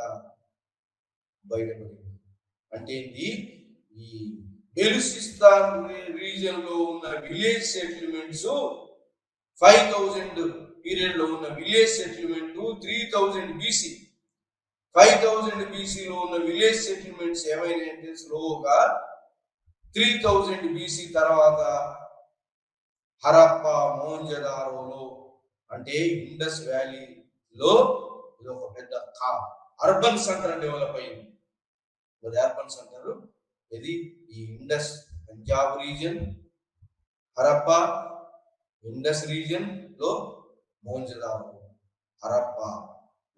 బయటపడింది. అంటే ఈ బెలుచిస్తాన్ రీజియన్ లో ఉన్న విలేజ్ సెటిల్మెంట్స్ 5000 పీరియడ్ లో ఉన్న విలేజ్ సెటిల్మెంట్ 3000 బీసీ. 5000 బీసీలో ఉన్న విలేజ్ సెటిల్మెంట్స్ ఏమైనాయంటే స్లోగా 3000 బీసీ తర్వాత హరప్ప, మోహంజదారోలో, అంటే ఇండస్ వ్యాలీలో ఇది ఒక పెద్ద అర్బన్ సెంటర్ డెవలప్ అయింది. అర్బన్ సెంటర్ ఇది ఈ Indus, Punjab region, Harappa, Indus region లో మోహంజదారో, హరప్ప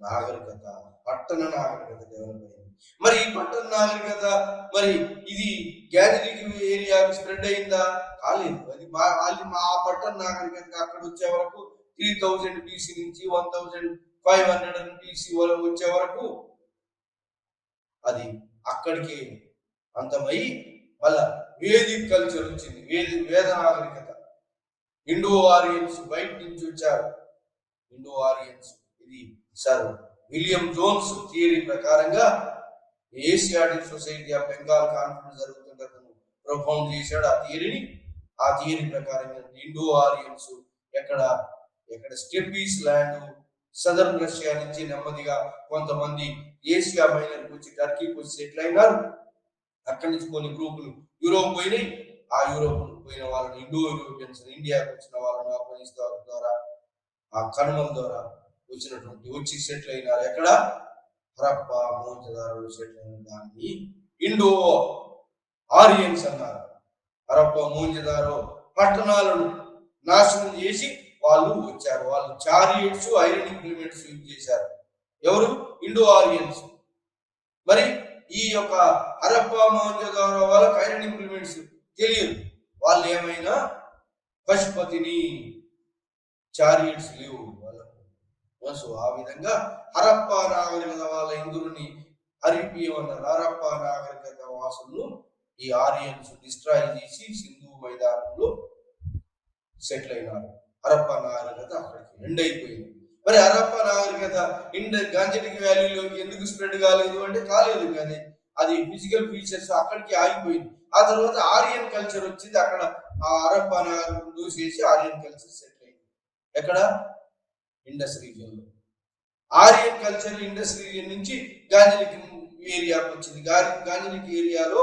నాగరికత, పట్టణ నాగరికత డెవలప్ అయింది. మరి ఈ పట్టణ నాగరికత మరి ఇది గ్యాంజెటిక్ ఏరియాకి స్ప్రెడ్ అయిందా? కాలేదు. అది ఆ పట్టణ నాగరికత అక్కడ వచ్చే వరకు 3000 బీసీ నుంచి 1500 బీసీ వచ్చే వరకు అది అక్కడికి అంతమై మళ్ళా వేదిక్ కల్చర్ వచ్చింది. వేద నాగరికత. ఇండో ఆరియన్స్ బయట నుంచి వచ్చారు. ఇండో ఆరియన్స్, ఇది సర్ విలియం జోన్స్ థియరీ ప్రకారంగా Asiatic society of Bengal conference జరుగుతున్నట్టు ప్రొపౌండ్ చేశాడు ఆ థియరీని. ఆ థియరీ ప్రకారంగా ఇండో ఆరియన్స్ ఎక్కడ స్టెప్పీస్ ల్యాండ్, సదర్న్ రష్యా నుంచి నెమ్మదిగా కొంతమంది ఏషియా మైనర్కి వచ్చి టర్కీకి వచ్చి సెటిల్ అయినారు. అక్కడి నుంచి కొన్ని గ్రూపులు యూరోప్ పోయినాయి. ఆ యూరోప్ పోయిన వాళ్ళని ఇండో యూరోపియన్స్, ఇండియాకి వచ్చిన వాళ్ళని ఆఫ్ఘనిస్తాన్ ద్వారా, ఆ కనుమల ద్వారా వచ్చి సెటిల్ అయినారు. ఎక్కడ? హరప్ప మోహంజదారోలో సెటిల్ అయిన దాన్ని ఇండో ఆరియన్స్ అన్నారు. హరప్ప మోహంజదారో పట్టణాలను నాశనం చేసి వాళ్ళు వచ్చారు. వాళ్ళు చారియట్స్, ఐరన్ ఇంప్లిమెంట్స్ యూజ్ చేశారు. ఎవరు? ఇండో ఆరియన్స్. మరి ఈ యొక్క హరప్ప మోహంజదారో వాళ్ళకి ఐరన్ ఇంప్లిమెంట్స్ తెలియదు. వాళ్ళు ఏమైనా పశుపతిని, చారియట్స్ లేవు వాళ్ళకు. సో ఆ విధంగా హరప్ప నాగరికత వాళ్ళ ఇంద్రుని హరిపియమన్నారు. హరప్ప నాగరికత వాసులను ఈ ఆరియన్స్ డిస్ట్రాయ్ చేసి సింధు మైదానంలో సెటిల్ అయినారు. హరప్ప నాగరికత అక్కడికి ఎండ్ అయిపోయింది. మరి హరప్ప నాగరికత గాంజెటిక్ వ్యాలీలోకి ఎందుకు స్ప్రెడ్ కాలేదు అంటే కాలేదు, కానీ అది ఫిజికల్ ఫీచర్స్ అక్కడికి ఆగిపోయింది. ఆ తర్వాత ఆరియన్ కల్చర్ వచ్చింది. అక్కడ ఆ హరప్ప నాగరికత దూసేసి ఆరియన్ కల్చర్ సెటిల్ అయింది. ఎక్కడ? ఇండస్ రీజియన్ లో. ఆరియన్ కల్చర్ ఇండస్ రీజియన్ నుంచి గాంజెటిక్ ఏరియాకి వచ్చింది. గాంజెటిక్ ఏరియాలో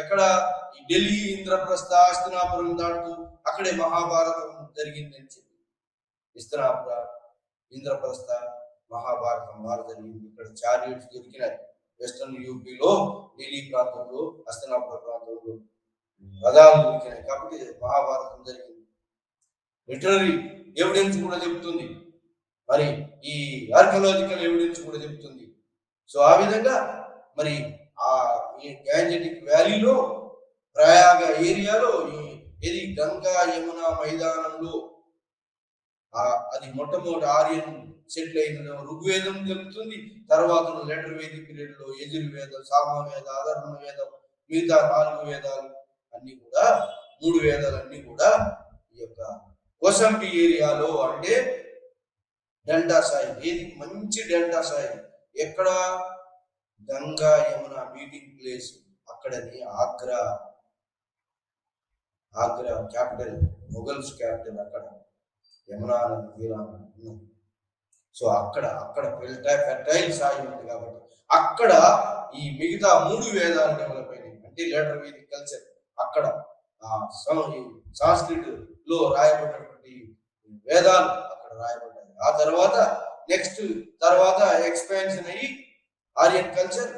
ఎక్కడ? ఢిల్లీ, ఇంద్రప్రస్థ, హస్తినాపురం దాటుతూ అక్కడే మహాభారతం జరిగిందని చెప్పి హస్తినాపుర, ఇంద్రప్రస్థ, మహాభారతం వారు జరిగింది. ఇక్కడ చారియట్స్ దొరికినాయి. వెస్టర్న్ యూపీలో, ఢిల్లీ ప్రాంతంలో, హస్తినాపుర ప్రాంతంలో రథాలు దొరికినాయి. కాబట్టి మహాభారతం జరిగింది. లిటరరీ ఎవిడెన్స్ కూడా చెబుతుంది, మరి ఈ ఆర్కియలాజికల్ ఎవిడెన్స్ కూడా చెబుతుంది. సో ఆ విధంగా మరి ఆ గాంజెటిక్ వ్యాలీలో, ప్రయాగ ఏరియాలో, ఇది గంగా యమున మైదానంలో అది మొట్టమొదటి ఆర్యన్ సెటిల్ అయిన ఋగ్వేదం తెలుపుతుంది. తర్వాత లెటర్ వేదిక్ పీరియడ్ లో యజుర్వేదం, సామవేద, అధర్మ వేదం, మిగతా 4 వేదాలు అన్ని కూడా, 3 వేదాలన్నీ కూడా ఈ యొక్క కోసంబి ఏరియాలో, అంటే డెల్టా సాయి, ఏది మంచి డెల్టా సాయి. ఎక్కడ? గంగా యమున మీటింగ్ ప్లేస్ అక్కడని. ఆగ్రా క్యాపిటల్, మొఘల్స్ క్యాపిటల్ అక్కడ యమునా నది తీరాన. సో అక్కడ ఫెర్టైల్ సాయి ఉంది కాబట్టి అక్కడ ఈ మిగతా 3 వేదాలు డెవలప్ అయినాయి. అంటే లెటర్ వేదిక్ కల్చర్ అక్కడ సాంస్క్రిట్ లో రాయబడినటువంటి వేదాలు అక్కడ రాయబడ్డాయి. ఆ తర్వాత తర్వాత ఎక్స్పాన్షన్ అయ్యి ఆర్యన్ కల్చర్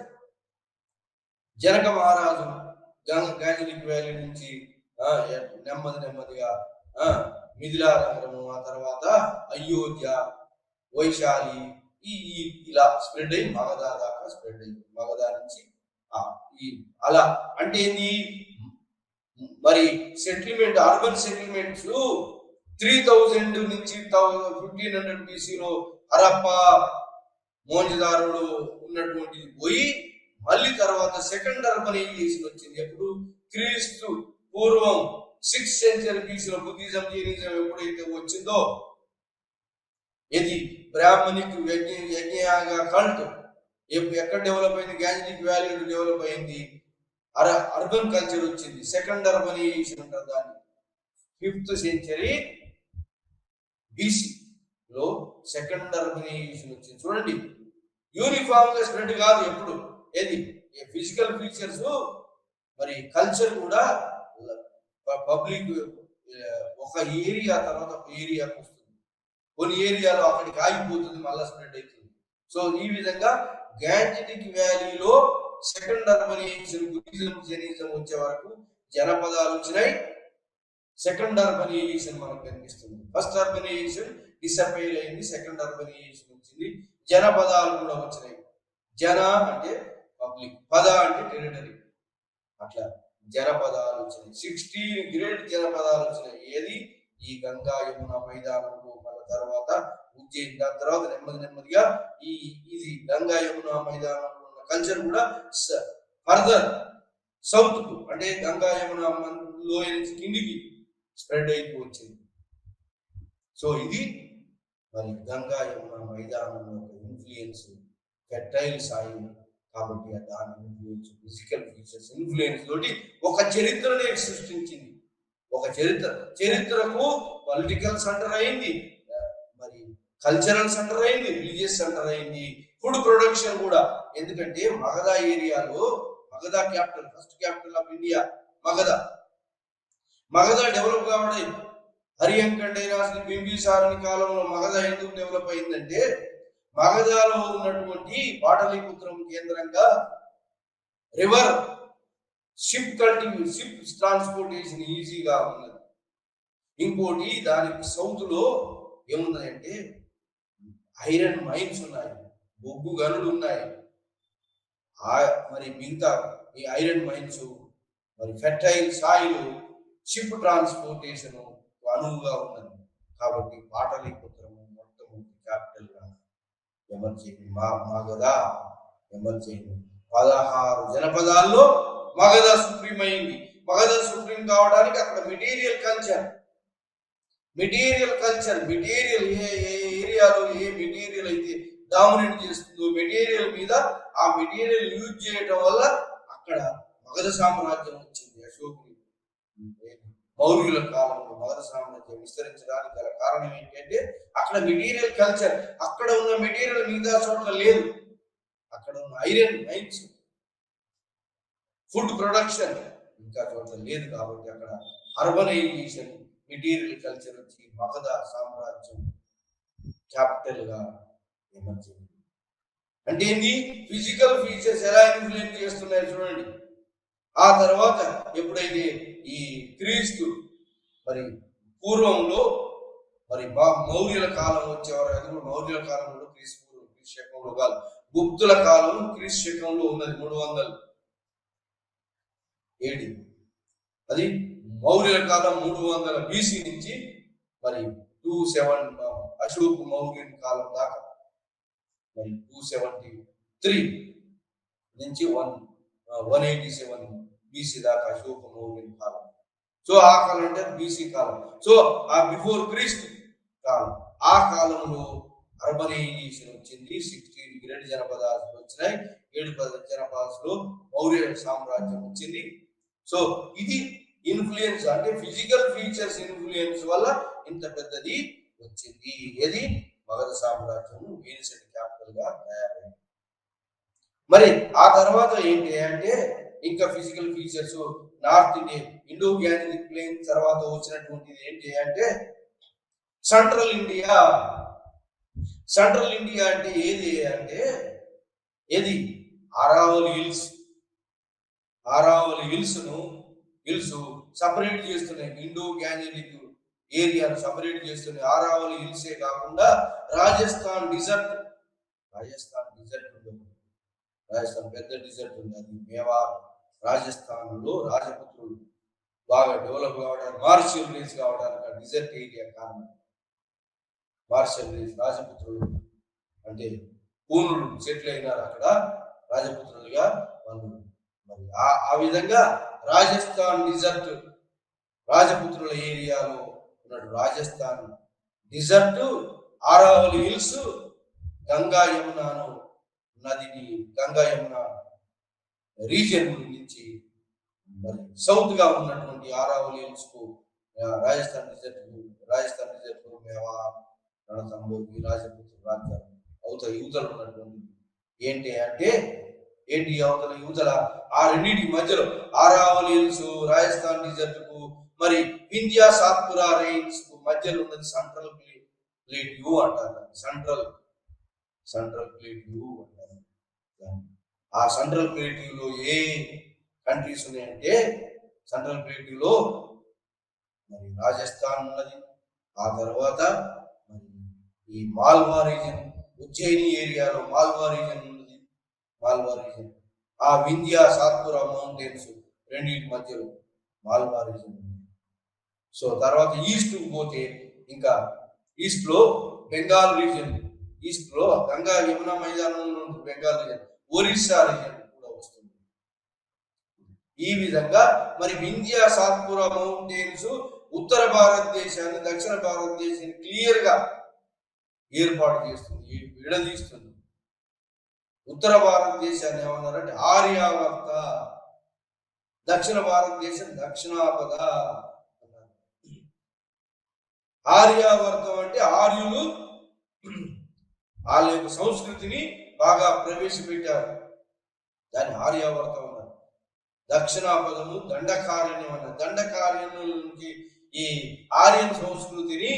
జనక మహారాజు గాంజెటిక్ వ్యాలీ నుంచి నెమ్మదిగా మిథిలా నగరము, ఆ తర్వాత అయోధ్య, వైశాలి, ఇలా స్ప్రెడ్ అయ్యి మగధ దాకా స్ప్రెడ్ అయ్యింది. మగధ నుంచి అలా అంటే ఏంది? మరి సెటిల్మెంట్, అర్బన్ సెటిల్మెంట్స్ 3000 నుంచి 1500 BCలో హరప్ప మోహంజదారోలో ఉన్నటువంటిది పోయి మళ్ళీ తర్వాత సెకండ్ అర్బనైజేషన్ వచ్చింది. ఎప్పుడు? క్రీస్తు పూర్వం 6th century BCలో బుద్ధిజం, జైనిజం ఎప్పుడైతే వచ్చిందో, ఇది బ్రాహ్మణిక్ యజ్ఞయాగ కల్ట్ ఎక్కడ డెవలప్ అయింది? గాంజెటిక్ వ్యాలీలో డెవలప్ అయింది. అర్బన్ కల్చర్ వచ్చింది. సెకండ్ అర్బనైజేషన్ అంటారు దాన్ని. 5th century BCలో సెకండ్ అర్బనైజేషన్ వచ్చింది. చూడండి, యూనిఫామ్ గా స్ప్రెడ్ కాదు ఎప్పుడు. ఏది? ఫిజికల్ ఫీచర్స్, మరి కల్చర్ కూడా పబ్లిక్ ఒక ఏరియా తర్వాత ఒక ఏరియాకి వస్తుంది. కొన్ని ఏరియాలో అక్కడికి ఆగిపోతుంది, మళ్ళీ స్ప్రెడ్ అవుతుంది. సో ఈ విధంగా గాంజెటిక్ వ్యాలీలో సెకండ్ అర్బనైజేషన్, బుద్ధిజం, జైనిజం వచ్చే వరకు జనపదాలు వచ్చినాయి. సెకండ్ అర్బనైజేషన్ మనకు కనిపిస్తుంది. ఫస్ట్ అర్బనైజేషన్ డిసపేర్ అయింది, సెకండ్ అర్బనైజేషన్ వచ్చింది. జనపదాలు కూడా వచ్చినాయి. జన అంటే పబ్లిక్, పద అంటే టెరిటరీ. అట్లా జనపదాలు వచ్చినాయి. 16 గ్రేట్ జనపదాలు వచ్చినాయి. ఏది? ఈ గంగా యమున మైదానంలో, మన తర్వాత ఉజ్జయిన్, దాని తర్వాత నెమ్మదిగా ఇది గంగా యమున మైదానంలో ఉన్న కల్చర్ కూడా ఫర్దర్ సౌత్ కు, అంటే గంగా యమున లోయ నుంచి కిందికి స్ప్రెడ్ అయిపో వచ్చింది. సో ఇది మరి గంగా యమున మైదానంలో ఇన్ఫ్లుయెన్స్, ఫెర్టైల్ సాయి కాబట్టి దాని ఇన్ఫ్లుయెన్స్, ఫిజికల్ ఫీచర్స్ ఇన్ఫ్లుయెన్స్ తోటి ఒక చరిత్రనే సృష్టించింది. ఒక చరిత్రకు పొలిటికల్ సెంటర్ అయింది, మరి కల్చరల్ సెంటర్ అయింది, రిలీజియస్ సెంటర్ అయింది, ఫుడ్ ప్రొడక్షన్ కూడా. ఎందుకంటే మగధ ఏరియాలో, Magadha capital, first capital of India Magadha. Magadha develop కావడం హరియంకర్ డైనాసిటీ బింబిసారుని కాలంలో మగధ ఎందుకు డెవలప్ అయిందంటే, మగధలో ఉన్నటువంటి పాటలీపుత్రం కేంద్రంగా రివర్ షిప్ ట్రాన్స్పోర్టేషన్ ఈజీగా ఉన్నది. ఇంకోటి దానికి సౌత్ లో ఏమున్నాయంటే ఐరన్ మైన్స్ ఉన్నాయి, బొగ్గు గనులు ఉన్నాయి. మరి మిగతా ఈ ఐరన్ మైన్స్, మరి ఫెర్టైల్ సాయిల్, షిప్ ట్రాన్స్పోర్టేషన్ అనువుగా ఉన్నది. కాబట్టి పాటలీపుత్రం మొట్టమొదటి క్యాపిటల్ గా ఎమర్జ్ అయింది. మగధ ఎమర్జ్ అయింది. 16 జనపదాల్లో మగధ సుప్రీం అయింది. మగధ సుప్రీం కావడానికి అక్కడ మెటీరియల్ కల్చర్ ఏ ఏరియాలో ఏ మెటీరియల్ అయితే డామినేట్ చేస్తుందో మెటీరియల్ మీద, ఆ మెటీరియల్ యూజ్ చేయడం వల్ల అక్కడ మగధ సామ్రాజ్యం వచ్చింది. అశోకుని మౌర్యుల కాలంలో మగధ సామ్రాజ్యం విస్తరించడానికి గల కారణం ఏంటంటే అక్కడ మెటీరియల్ కల్చర్. అక్కడ ఉన్న మెటీరియల్ మిగతా చోట్ల లేదు. అక్కడ ఉన్న ఐరన్ మైన్స్, ఫుడ్ ప్రొడక్షన్ ఇంకా చోట్ల లేదు. కాబట్టి అక్కడ అర్బనైజేషన్, మెటీరియల్ కల్చర్ వచ్చి మగధ సామ్రాజ్యం క్యాపిటల్ గా ఎమర్జ్. అంటే ఏంది, ఫిజికల్ ఫీచర్స్ ఎలా ఇన్ఫ్లుయెన్స్ చేస్తున్నాయి చూడండి. ఆ తర్వాత ఎప్పుడైతే ఈ క్రీస్తు మరి పూర్వంలో మరి మౌర్యుల కాలం వచ్చేవారు, మౌర్యుల కాలంలో క్రీస్తు శకంలో కాదు, గుప్తుల కాలం క్రీస్తు శకంలో ఉన్నది 300 AD. అది మౌర్యుల కాలం 300 BC నుంచి మరి 270 అశోక్ మౌర్యుని కాలం దాకా, మరి 273 నుంచి 187 BC దాకా అశోక మౌర్యుని కాలం. సో ఆ కాలం అంటే BC కాలం. సో ఆ బిఫోర్ క్రీస్తు కాలం, ఆ కాలంలో అర్బనైజేషన్ వచ్చింది. 16 గ్రేట్ జనపదాలు వచ్చినాయి. 7 జనపదాల్లో మౌర్య సామ్రాజ్యం వచ్చింది. సో ఇది ఇన్ఫ్లుయెన్స్, అంటే ఫిజికల్ ఫీచర్స్ ఇన్ఫ్లుయెన్స్ వల్ల ఇంత పెద్దది వచ్చింది. ఏది, మగధ సామ్రాజ్యం ఏన్షియంట్ క్యాపిటల్ గా తయారైంది. మరి ఆ తర్వాత ఏంటి అంటే ఇంకా physical features, north Indo Gangetic plain తర్వాత వచ్చినటువంటిది ఏంటి అంటే సెంట్రల్ ఇండియా. సెంట్రల్ ఇండియా అంటే ఏది అంటే ఏది, ఆరావళి హిల్స్ సపరేట్ చేస్తున్నాయి. ఇండో గ్యానిక్ ఏరియాను సపరేట్ చేస్తున్నాయి. ఆరావళి హిల్సే కాకుండా రాజస్థాన్ డిజర్ట్ ఉంటుంది. రాజస్థాన్ పెద్ద డిజర్ట్ ఉంది, అది మేవార్. రాజస్థాన్ లో రాజపుత్రులు బాగా డెవలప్ కావడానికి, మార్షల్ రేస్ కావడానికి ఆ డిజర్ట్ ఏరియా కారణం. మార్షల్ రేస్, రాజపుత్రులు అంటే పూనులు సెటిల్ అయినారు అక్కడ రాజపుత్రులుగా వాళ్ళు. మరి ఆ విధంగా రాజస్థాన్ డిజర్ట్, రాజపుత్రుల ఏరియాలో ఉన్నాడు రాజస్థాన్ డిజర్ట్, ఆరావళి హిల్స్, గంగా యమునాను నదిని, గంగా యమున రీజియన్ నుంచి మరి సౌత్ గా ఉన్నటువంటి ఆరావళి హిల్స్ కు రాజస్థాన్ డిజర్ట్ మేవార్, రణతంబోకి, రాజపుత్ర రాజ్యాలు అవతల యువతలు ఉన్నటువంటి ఏంటి అంటే అవతల యువతల ఆ రెండింటి మధ్యలో ఆరావళి హిల్స్, రాజస్థాన్ డిజర్ట్ కు మరి వింధ్యా సాత్పురా రైన్స్ కు మధ్యలో ఉన్నది సెంట్రల్ ప్లేట్యూ అంటారు. సెంట్రల్ ప్లేట్యూ అంటారు. ఆ సెంట్రల్ ప్లేట్యూలో ఏ కంట్రీస్ ఉన్నాయంటే సెంట్రల్ ప్లేట్యూలో మరి రాజస్థాన్ ఉన్నది. ఆ తర్వాత మరి ఈ మాల్వా రీజన్, ఉజ్జయిని ఏరియాలో మాల్వా రీజన్ ఉన్నది. మాల్వా రీజన్, ఆ వింధ్యా సాత్పురా మౌంటైన్స్ రెండింటి మధ్యలో మాల్వా రీజన్ ఉంది. సో తర్వాత ఈస్ట్ పోతే ఇంకా ఈస్ట్ లో బెంగాల్ రీజన్, ఈస్ట్ లో గంగా యమునా మైదానంలో బెంగాల్ రీజన్, ఒరిస్సా రీజన్ కూడా వస్తుంది. ఈ విధంగా మరి వింధ్యా సాత్పురా మౌంటైన్స్ ఉత్తర భారతదేశాన్ని, దక్షిణ భారతదేశాన్ని క్లియర్ గా ఏర్పాటు చేస్తుంది, విడదీస్తుంది. ఉత్తర భారతదేశాన్ని ఏమన్నారంటే ఆర్యావర్త, దక్షిణ భారతదేశం దక్షిణాపద అన్నారు. ఆర్యావర్తం అంటే ఆర్యులు వాళ్ళ యొక్క సంస్కృతిని బాగా ప్రవేశపెట్టారు. దాని ఆర్యావర్తం అన్నారు. దక్షిణాపదము దండకారణ్యం అన్నారు. దండకారణ్యంలోకి ఈ ఆర్యన్ సంస్కృతిని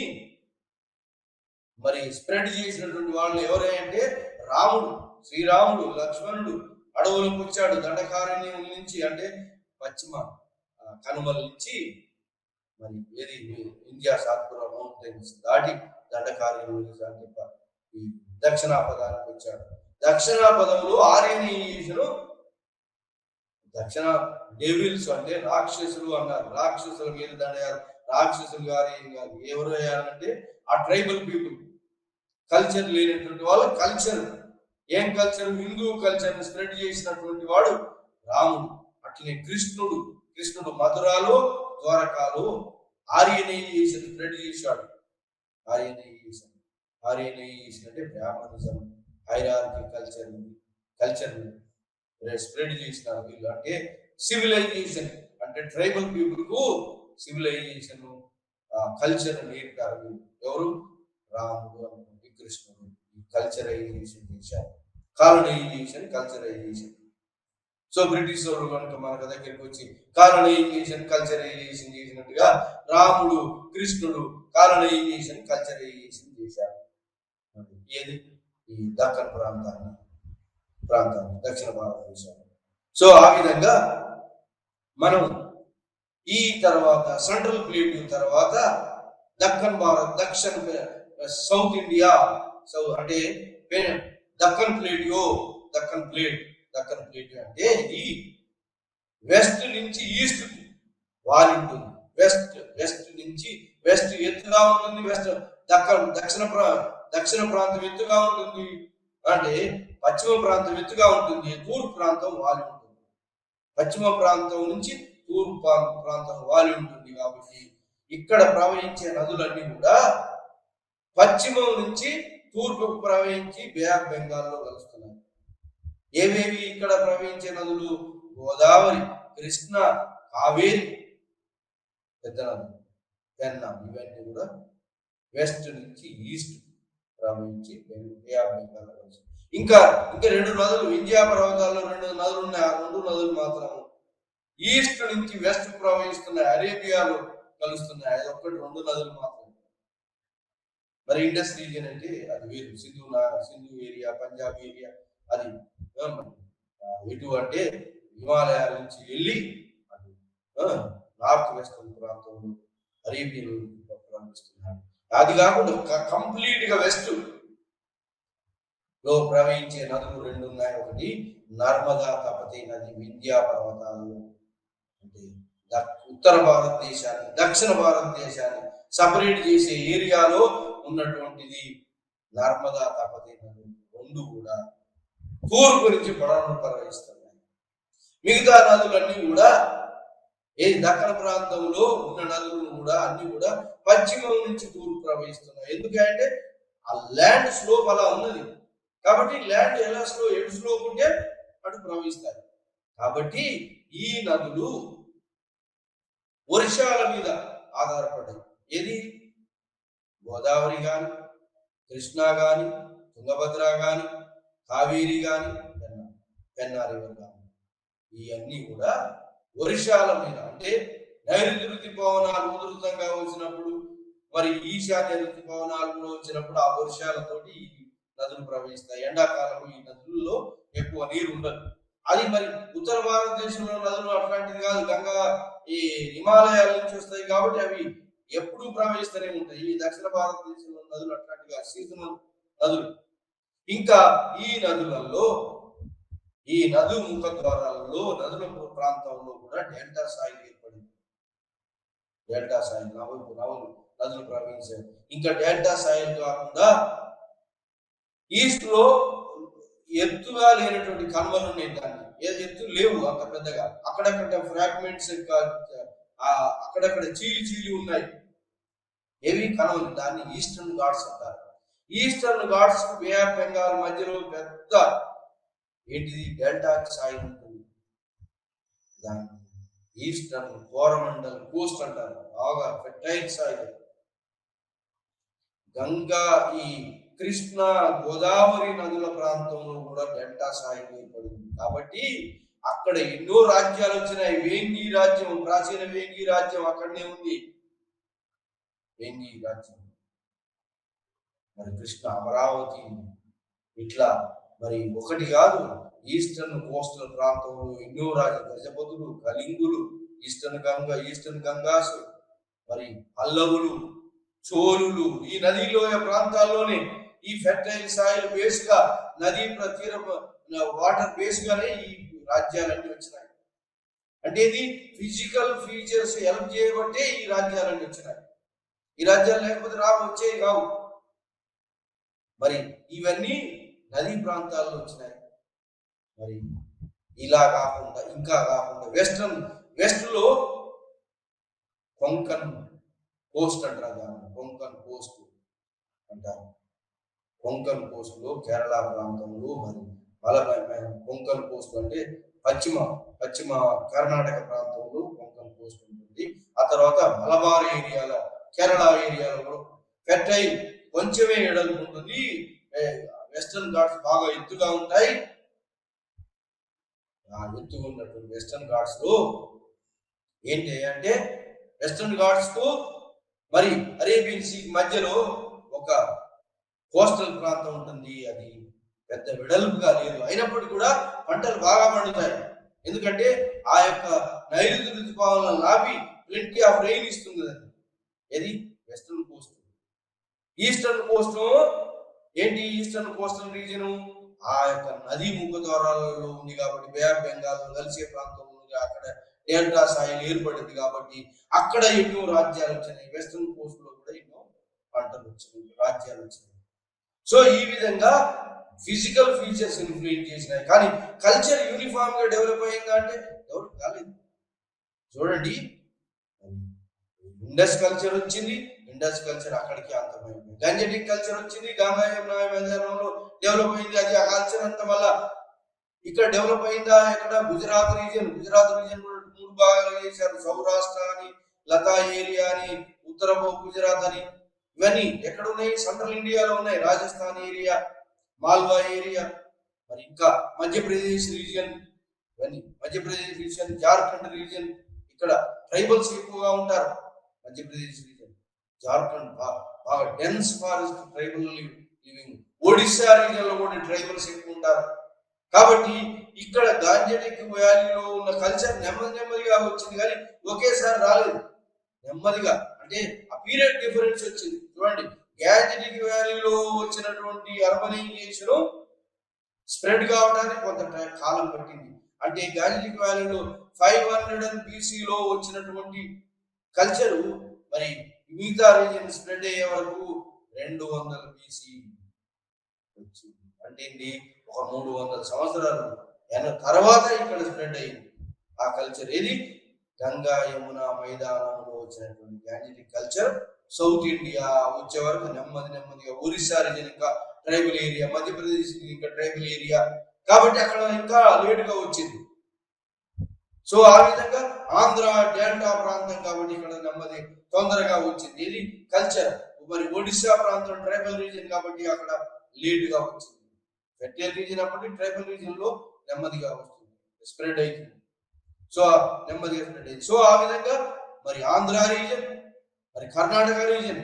మరి స్ప్రెడ్ చేసినటువంటి వాళ్ళు ఎవరంటే రాముడు, శ్రీరాముడు, లక్ష్మణుడు అడవులకు వచ్చాడు. దండకారణ్యం నుంచి అంటే పశ్చిమ కనుమల నుంచి మరి ఏది ఇండియా సాత్పుర మౌంటైన్స్ దాటి దండకారణ్యం అంటే ఈ దక్షిణాపదానికి వచ్చాడు. దక్షిణాపదంలో ఆర్యనైజేషన్, దక్షిణ డెవిల్స్ అంటే రాక్షసులు అన్నారు. రాక్షసుల మీద దండయారు. రాక్షసులు గారు ఏం కాదు, ఎవరు అయ్యారంటే ఆ ట్రైబల్ పీపుల్, కల్చర్ లేనటువంటి వాళ్ళ కల్చర్, ఏం కల్చర్, హిందూ కల్చర్ ని స్ప్రెడ్ చేసినటువంటి వాడు రాముడు. అట్లనే కృష్ణుడు మధురాలో ద్వారకాలో ఆర్యనైజేషన్ స్ప్రెడ్ చేశాడు. ఆర్యనైజేషన్ అంటే బ్రాహ్మణిజం, హైరార్కీ కల్చర్ స్ప్రెడ్ చేసినారు వీళ్ళు. అంటే సివిలైజేషన్ అంటే ట్రైబల్ పీపుల్ కు సివిలైజేషన్ కల్చర్ నేర్పారు ఎవరు? రాముడు, కృష్ణుడు. కల్చరైజేషన్ చేశారు. కాలనైజేషన్, కల్చరైజేషన్. సో బ్రిటిష్ వాళ్ళు కనుక మన దగ్గరికి వచ్చి కాలనైజేషన్, కల్చరైజేషన్ చేసినట్టుగా రాముడు, కృష్ణుడు కాలనైజేషన్, కల్చరైజేషన్ చేశారు. ఏది? ఈ దక్కన్ ప్రాంతాన్ని దక్షిణ భారతదేశాన్ని. సో ఆ విధంగా మనం ఈ తర్వాత సెంట్రల్ ప్లేట్ తర్వాత దక్కన్ భారత్, సౌత్ ఇండియా, అంటే దక్కన్ ప్లేట్ అంటే ఇది వెస్ట్ నుంచి ఈస్ట్ వాలి ఉంటుంది. వెస్ట్ నుంచి వెస్ట్ ఎత్తుగా ఉంటుంది. దక్షిణ ప్రాంతం ఎత్తుగా ఉంటుంది, అంటే పశ్చిమ ప్రాంతం ఎత్తుగా ఉంటుంది. తూర్పు ప్రాంతం వాలి ఉంటుంది. పశ్చిమ ప్రాంతం నుంచి తూర్పు ప్రాంతం వాలి ఉంటుంది. కాబట్టి ఇక్కడ ప్రవహించే నదులన్నీ కూడా పశ్చిమం నుంచి తూర్పుకు ప్రవహించి బే ఆఫ్ బెంగాల్లో కలుస్తున్నాయి. ఏవేవి ఇక్కడ ప్రవహించే నదులు? గోదావరి, కృష్ణ, కావేరి, పెద్ద నదులు, పెన్నా. ఇవన్నీ కూడా వెస్ట్ నుంచి ఈస్ట్ ప్రవహించి బే ఆఫ్ బెంగాల్లో కలుస్తున్నాయి. ఇంకా రెండు నదులు, వింధ్యా పర్వతాల్లో 2 నదులు ఉన్నాయి. ఆ 2 నదులు మాత్రం ఈస్ట్ నుంచి వెస్ట్ ప్రవహిస్తున్నాయి, అరేబియాలో కలుస్తున్నాయి. అది ఒక్కటి, 2 నదులు మాత్రం. మరి ఇండస్ రీజియన్ అంటే అది వేరు. సింధు ఏరియా, పంజాబ్ ఏరియా, అది ఎటు అంటే హిమాలయాల నుంచి వెళ్ళి అది నార్త్ వెస్టర్న్ ప్రాంతంలో అరేబియన్ ప్రవహిస్తున్నాడు. అది కాకుండా కంప్లీట్ గా వెస్ట్ లో ప్రవహించే నదులు 2 ఉన్నాయి. ఒకటి నర్మదా తపతి నది, వింధ్యా పర్వతాలలో, అంటే ఉత్తర భారతదేశాన్ని, దక్షిణ భారతదేశాన్ని సపరేట్ చేసే ఏరియాలో ఉన్నటువంటిది నర్మదా తపతి నది. 2 కూడా తూర్పు నుంచి పడమను ప్రవహిస్తున్నాయి. మిగతా నదులన్నీ కూడా దక్షిణ ప్రాంతంలో ఉన్న నదులు కూడా అన్ని కూడా పశ్చిమం నుంచి తూర్పు ప్రవహిస్తున్నాయి. ఎందుకంటే ఆ ల్యాండ్ స్లోప్ అలా ఉన్నది. కాబట్టి ల్యాండ్ ఎలా ఎటు స్లోప్ ఉంటే అటు ప్రవహిస్తాయి. కాబట్టి ఈ నదులు వర్షాల మీద ఆధారపడ్డాయి. ఏది? గోదావరి గాని, కృష్ణా గాని, తుంగభద్ర గాని, కావేరి గాని, పెన్నా రివర్ గాని, ఇవన్నీ కూడా వర్షాల మీద, అంటే నైరుతి ఋతుపవనాలు ఉధృతంగా వచ్చినప్పుడు, మరి ఈశాన్య ఋతుపవనాలు వచ్చినప్పుడు ఆ వర్షాలతోటి ఈ నదులు ప్రవహిస్తాయి. ఎండాకాలం ఈ నదుల్లో ఎక్కువ నీరు ఉండదు. అది మరి ఉత్తర భారతదేశంలో నదులు అట్లాంటిది కాదు. గంగా ఈ హిమాలయాల నుంచి వస్తాయి కాబట్టి అవి ఎప్పుడూ ప్రవహిస్తూనే ఉంటాయి. ఈ దక్షిణ భారతదేశంలో నదులు అట్లాంటిగా సీజనల్ నదులు. ఇంకా ఈ నదులలో, ఈ నదు ముఖ ద్వారాలలో, నదుల ప్రాంతంలో కూడా డెల్టా సాయిల్ ఏర్పడింది. డెల్టా సాయిల్ నదులు ప్రవహించాయి. ఇంకా డెల్టా సాయిల్ కాకుండా ఈస్ట్ లో ఎత్తుగా లేనటువంటి కనుమలు ఉన్నాయి. దాన్ని ఎత్తు లేవు అంత పెద్దగా. అక్కడక్కడ ఫ్రాగ్మెంట్స్, అక్కడక్కడ చీలి ఉన్నాయి. ఏవి? కనుమలు. దాన్ని ఈస్టర్న్ ఘాట్స్ అంటారు. ఈస్టర్న్ ఘాట్స్ కు బే ఆఫ్ బెంగాల్ మధ్యలో పెద్ద ఏంటిది డెల్టా సాయిల్ ఉంటుంది. దాన్ని ఈస్టర్న్ కోరమండల్ కోస్ట్ అంటారు. బాగా ఫెర్టైల్ సాయిల్. గంగా ఈ కృష్ణ గోదావరి నదుల ప్రాంతంలో కూడా డెల్టా సాయిల్ ఏర్పడింది. కాబట్టి అక్కడ ఎన్నో రాజ్యాలు వచ్చినాయి. వేంగి రాజ్యం, ప్రాచీన వేంగి రాజ్యం అక్కడనే ఉంది. వేంగి రాజ్యం, మరి కృష్ణ, అమరావతి, ఇట్లా మరి ఒకటి కాదు, ఈస్టర్న్ కోస్టల్ ప్రాంతంలో ఎన్నో గజపతులు, కళింగులు, ఈస్టర్న్ గంగాసు, మరి పల్లవులు, చోళులు, ఈ నదీలోయ ప్రాంతాల్లోనే ఈ ఫెర్టైల్ సాయిల్ బేస్ గా, నదీ తీర వాటర్ బేస్ గానే ఈ రాజ్యాలన్నీ వచ్చినాయి. అంటే ఇది ఫిజికల్ ఫీచర్స్ హెల్ప్ చేయబట్టే ఈ రాజ్యాలన్నీ వచ్చినాయి. ఈ రాజ్యాలు లేకపోతే వచ్చేవి కావు. మరి ఇవన్నీ నదీ ప్రాంతాల్లో వచ్చినాయి. మరి ఇలా కాకుండా ఇంకా కాకుండా వెస్ట్ లో కొంకన్ కోస్ట్ అంటారు, దాన్ని కొంకన్ కోస్ట్ అంటారు. కొంకన్ కోస్ట్ లో కేరళ ప్రాంతంలో, మరి కొంకన్ కోస్ట్ అంటే పశ్చిమ కర్ణాటక ప్రాంతంలో కొంకన్ కోస్ట్ ఉంటుంది. ఆ తర్వాత మలబార్ ఏరియాలో, కేరళ ఏరియాలో ఫెర్టైల్ కొంచెమే ఎడలు ఉంటుంది. వెస్టర్న్ ఘాట్స్ బాగా ఎత్తుగా ఉంటాయి. ఆ ఎత్తుగా ఉన్నటువంటి వెస్టర్న్ ఘాట్స్ లో ఏంటి అంటే, వెస్టర్న్ ఘాట్స్ కు మరి అరేబియన్ సీ మధ్యలో ఒక కోస్టల్ ప్రాంతం ఉంటుంది. అది పెద్ద వెడల్పుగా లేదు, అయినప్పటికీ కూడా పంటలు బాగా పండుతాయి. ఎందుకంటే ఆ యొక్క నైరుతి ఋతుపవనాలను లాపి ప్లెంటీ ఆఫ్ రెయిన్ ఇస్తుంది. అది వెస్టర్న్ కోస్ట్. ఈస్టర్న్ కోస్ట్ ఏంటి? ఈస్టర్న్ కోస్టల్ రీజన్ ఆ యొక్క నదీ ముఖ ద్వారాలలో ఉంది కాబట్టి, బే ఆఫ్ బెంగాల్ కలిసే ప్రాంతం ఉంది, అక్కడ డెల్టా సాయిల్ ఏర్పడింది కాబట్టి అక్కడ ఎన్నో రాజ్యాలు వచ్చినాయి. వెస్టర్న్ కోస్ట్ లో కూడా ఎన్నో పంటలు వచ్చినాయి, రాజ్యాలు వచ్చినాయి. సో ఈ విధంగా ఫిజికల్ ఫీచర్స్ ఇన్ఫ్లుయెన్స్ చేసినాయి, కానీ కల్చర్ యూనిఫామ్ గా డెవలప్ అయిందా అంటే డెవలప్ కాలేదు. చూడండి, ఇండస్ కల్చర్ వచ్చింది, ఇండస్ కల్చర్ అక్కడికి అంతమైంది. గంజటిక్ కల్చర్ వచ్చింది, గంగా యమునా మైదానంలో డెవలప్ అయింది. అది ఆ కల్చర్ అంతా వల్ల ఇక్కడ డెవలప్ అయిందా? ఇక్కడ గుజరాత్ రీజియన్ కూడా 3 భాగాలు చేశారు. సౌరాష్ట్ర అని, లతా ఏరియా అని, ఉత్తర గుజరాత్ అని. ఇవన్నీ ఎక్కడ ఉన్నాయి? సెంట్రల్ ఇండియాలో ఉన్నాయి. రాజస్థాన్ ఏరియా, మాల్వా ఏరియా, మరి ఇంకా మధ్యప్రదేశ్ రీజియన్, ఇవన్నీ మధ్యప్రదేశ్ రీజియన్, జార్ఖండ్ రీజియన్. ఇక్కడ ట్రైబల్స్ ఎక్కువగా ఉంటారు. మధ్యప్రదేశ్ రీజియన్, జార్ఖండ్ బాగా dense forest tribal living. Odisha region లో కూడా ట్రైబల్స్ ఎక్కువ ఉంటారు. కాబట్టి ఇక్కడ గాంజటిక్ వ్యాలీలో ఉన్న కల్చర్ నెమ్మదిగా వచ్చింది, కానీ ఒకేసారి రాలేదు. నెమ్మదిగా అంటే ఆ పీరియడ్ డిఫరెన్స్ వచ్చింది. చూడండి, గాంజటిక్ వ్యాలీలో వచ్చినటువంటి అర్బనైజేషన్ స్ప్రెడ్ కావడానికి కొంత కాలం పట్టింది. అంటే గాంజటిక్ వ్యాలీలో 500 BCలో వచ్చినటువంటి కల్చరు మరి మిగతా రీజియన్ స్ప్రెడ్ అయ్యే వరకు 200 BC వచ్చింది. అంటే ఒక 300 సంవత్సరాలు తర్వాత ఇక్కడ స్ప్రెడ్ అయింది ఆ కల్చర్. ఏది? గంగా యమునా మైదానంలో వచ్చినటువంటి గాంజటిక్ కల్చర్ సౌత్ ఇండియా వచ్చే వరకు నెమ్మదిగా ఒరిస్సా రీజియన్ ఇంకా ట్రైబల్ ఏరియా, మధ్యప్రదేశ్ ఇంకా ట్రైబల్ ఏరియా, కాబట్టి అక్కడ ఇంకా లేటుగా వచ్చింది. సో ఆ విధంగా ఆంధ్ర డెల్టా ప్రాంతం కాబట్టి ఇక్కడ తొందరగా వచ్చింది. ఇది కల్చర్. మరి ఒడిశా ప్రాంతం ట్రైబల్ రీజియన్ కాబట్టి అక్కడ లేటుగా వచ్చింది. ఫెర్టైల్ రీజియన్ అప్పటి ట్రైబల్ రీజియన్ లో నెమ్మదిగా వస్తుంది, స్ప్రెడ్ అవుతుంది. సో నెమ్మదిగా స్ప్రెడ్ అయింది. సో ఆ విధంగా మరి ఆంధ్ర రీజియన్, మరి కర్ణాటక రీజియన్,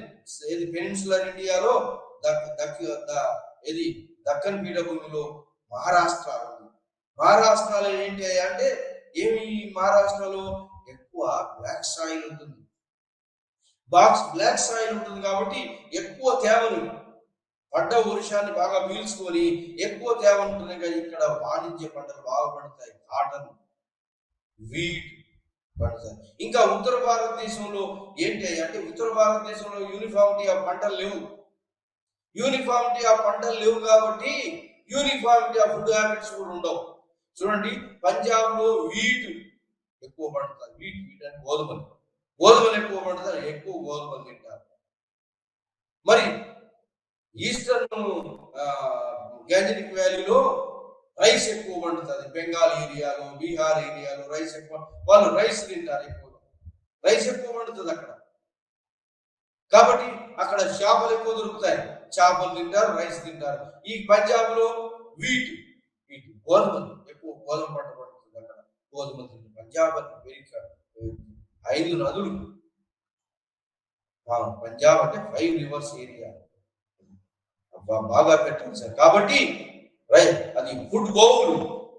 ఏది పెనిన్సులర్ ఇండియాలో దక్కన్ పీఠభూమిలో మహారాష్ట్ర ఉంది. మహారాష్ట్రలో ఏంటి అంటే మహారాష్ట్రలో ఎక్కువ బ్లాక్ సాయిల్ ఉంటుంది. బ్లాక్ సాయిల్ ఉంటుంది కాబట్టి ఎక్కువ తేమను, పడ్డ వర్షాన్ని బాగా పీల్చుకొని ఎక్కువ తేమ ఉంటుంది. కానీ ఇక్కడ వాణిజ్య పంటలు బాగా పండుతాయి. కాటన్, వీట్ పండుతాయి. ఇంకా ఉత్తర భారతదేశంలో ఏంటి అంటే, ఉత్తర భారతదేశంలో యూనిఫామిటీ ఆఫ్ పంటలు లేవు. యూనిఫామిటీ ఆఫ్ పంటలు లేవు కాబట్టి యూనిఫామిటీ ఆఫ్ ఫుడ్ హ్యాబిట్స్ కూడా ఉండవు. చూడండి, పంజాబ్ లో వీట్ ఎక్కువ పండుతారు. వీట్ అంటే గోధుమలు ఎక్కువ పండుతారు, ఎక్కువ గోధుమలు తింటారు. మరి ఈస్టర్న్ గాంజటిక్ వ్యాలీలో రైస్ ఎక్కువ పండుతుంది. బెంగాల్ ఏరియాలో, బీహార్ ఏరియాలో రైస్ ఎక్కువ, వాళ్ళు రైస్ తింటారు ఎక్కువ. రైస్ ఎక్కువ పండుతుంది అక్కడ, కాబట్టి అక్కడ చేపలు ఎక్కువ దొరుకుతాయి. చేపలు తింటారు, రైస్ తింటారు. ఈ పంజాబ్ లో వీట్ గోధుమలు, ఎక్కువ గోధుమ పంట పడుతుంది అక్కడ, గోధుమలు తింటారు. పంజాబ్ అమెరికా 5 నదులు. పంజాబ్ అంటే 5 రివర్స్ ఏరియా. బాగా పెట్టండి సార్. కాబట్టి అది ఫుడ్ బౌల్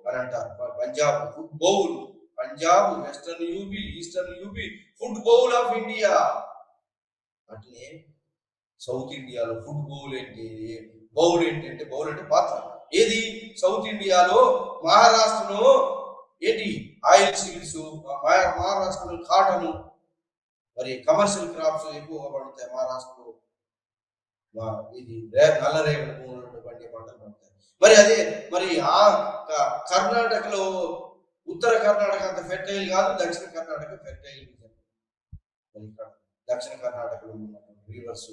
అని అంటారు. Punjab food bowl. Punjab, western UP, eastern UP food bowl of India. అట్లే సౌత్ ఇండియాలో ఫుడ్ బౌల్ ఏంటి? బౌల్ ఏంటంటే బౌల్ అంటే పాత్ర. ఏది? సౌత్ ఇండియాలో మహారాష్ట్రలో ఏంటి? ఆయిల్ సీడ్స్, మహారాష్ట్రలో కాటన్, మరి కమర్షియల్ క్రాప్స్ ఎక్కువగా పండుతాయి మహారాష్ట్రలో. ఇది నల్లరేగడి భూములు పండే పంటలు పండుతాయి. మరి అదే మరి ఆ కర్ణాటకలో, ఉత్తర కర్ణాటక అంత ఫెర్టైల్ కాదు, దక్షిణ కర్ణాటక ఫెర్టైల్. దక్షిణ కర్ణాటకలో రివర్స్,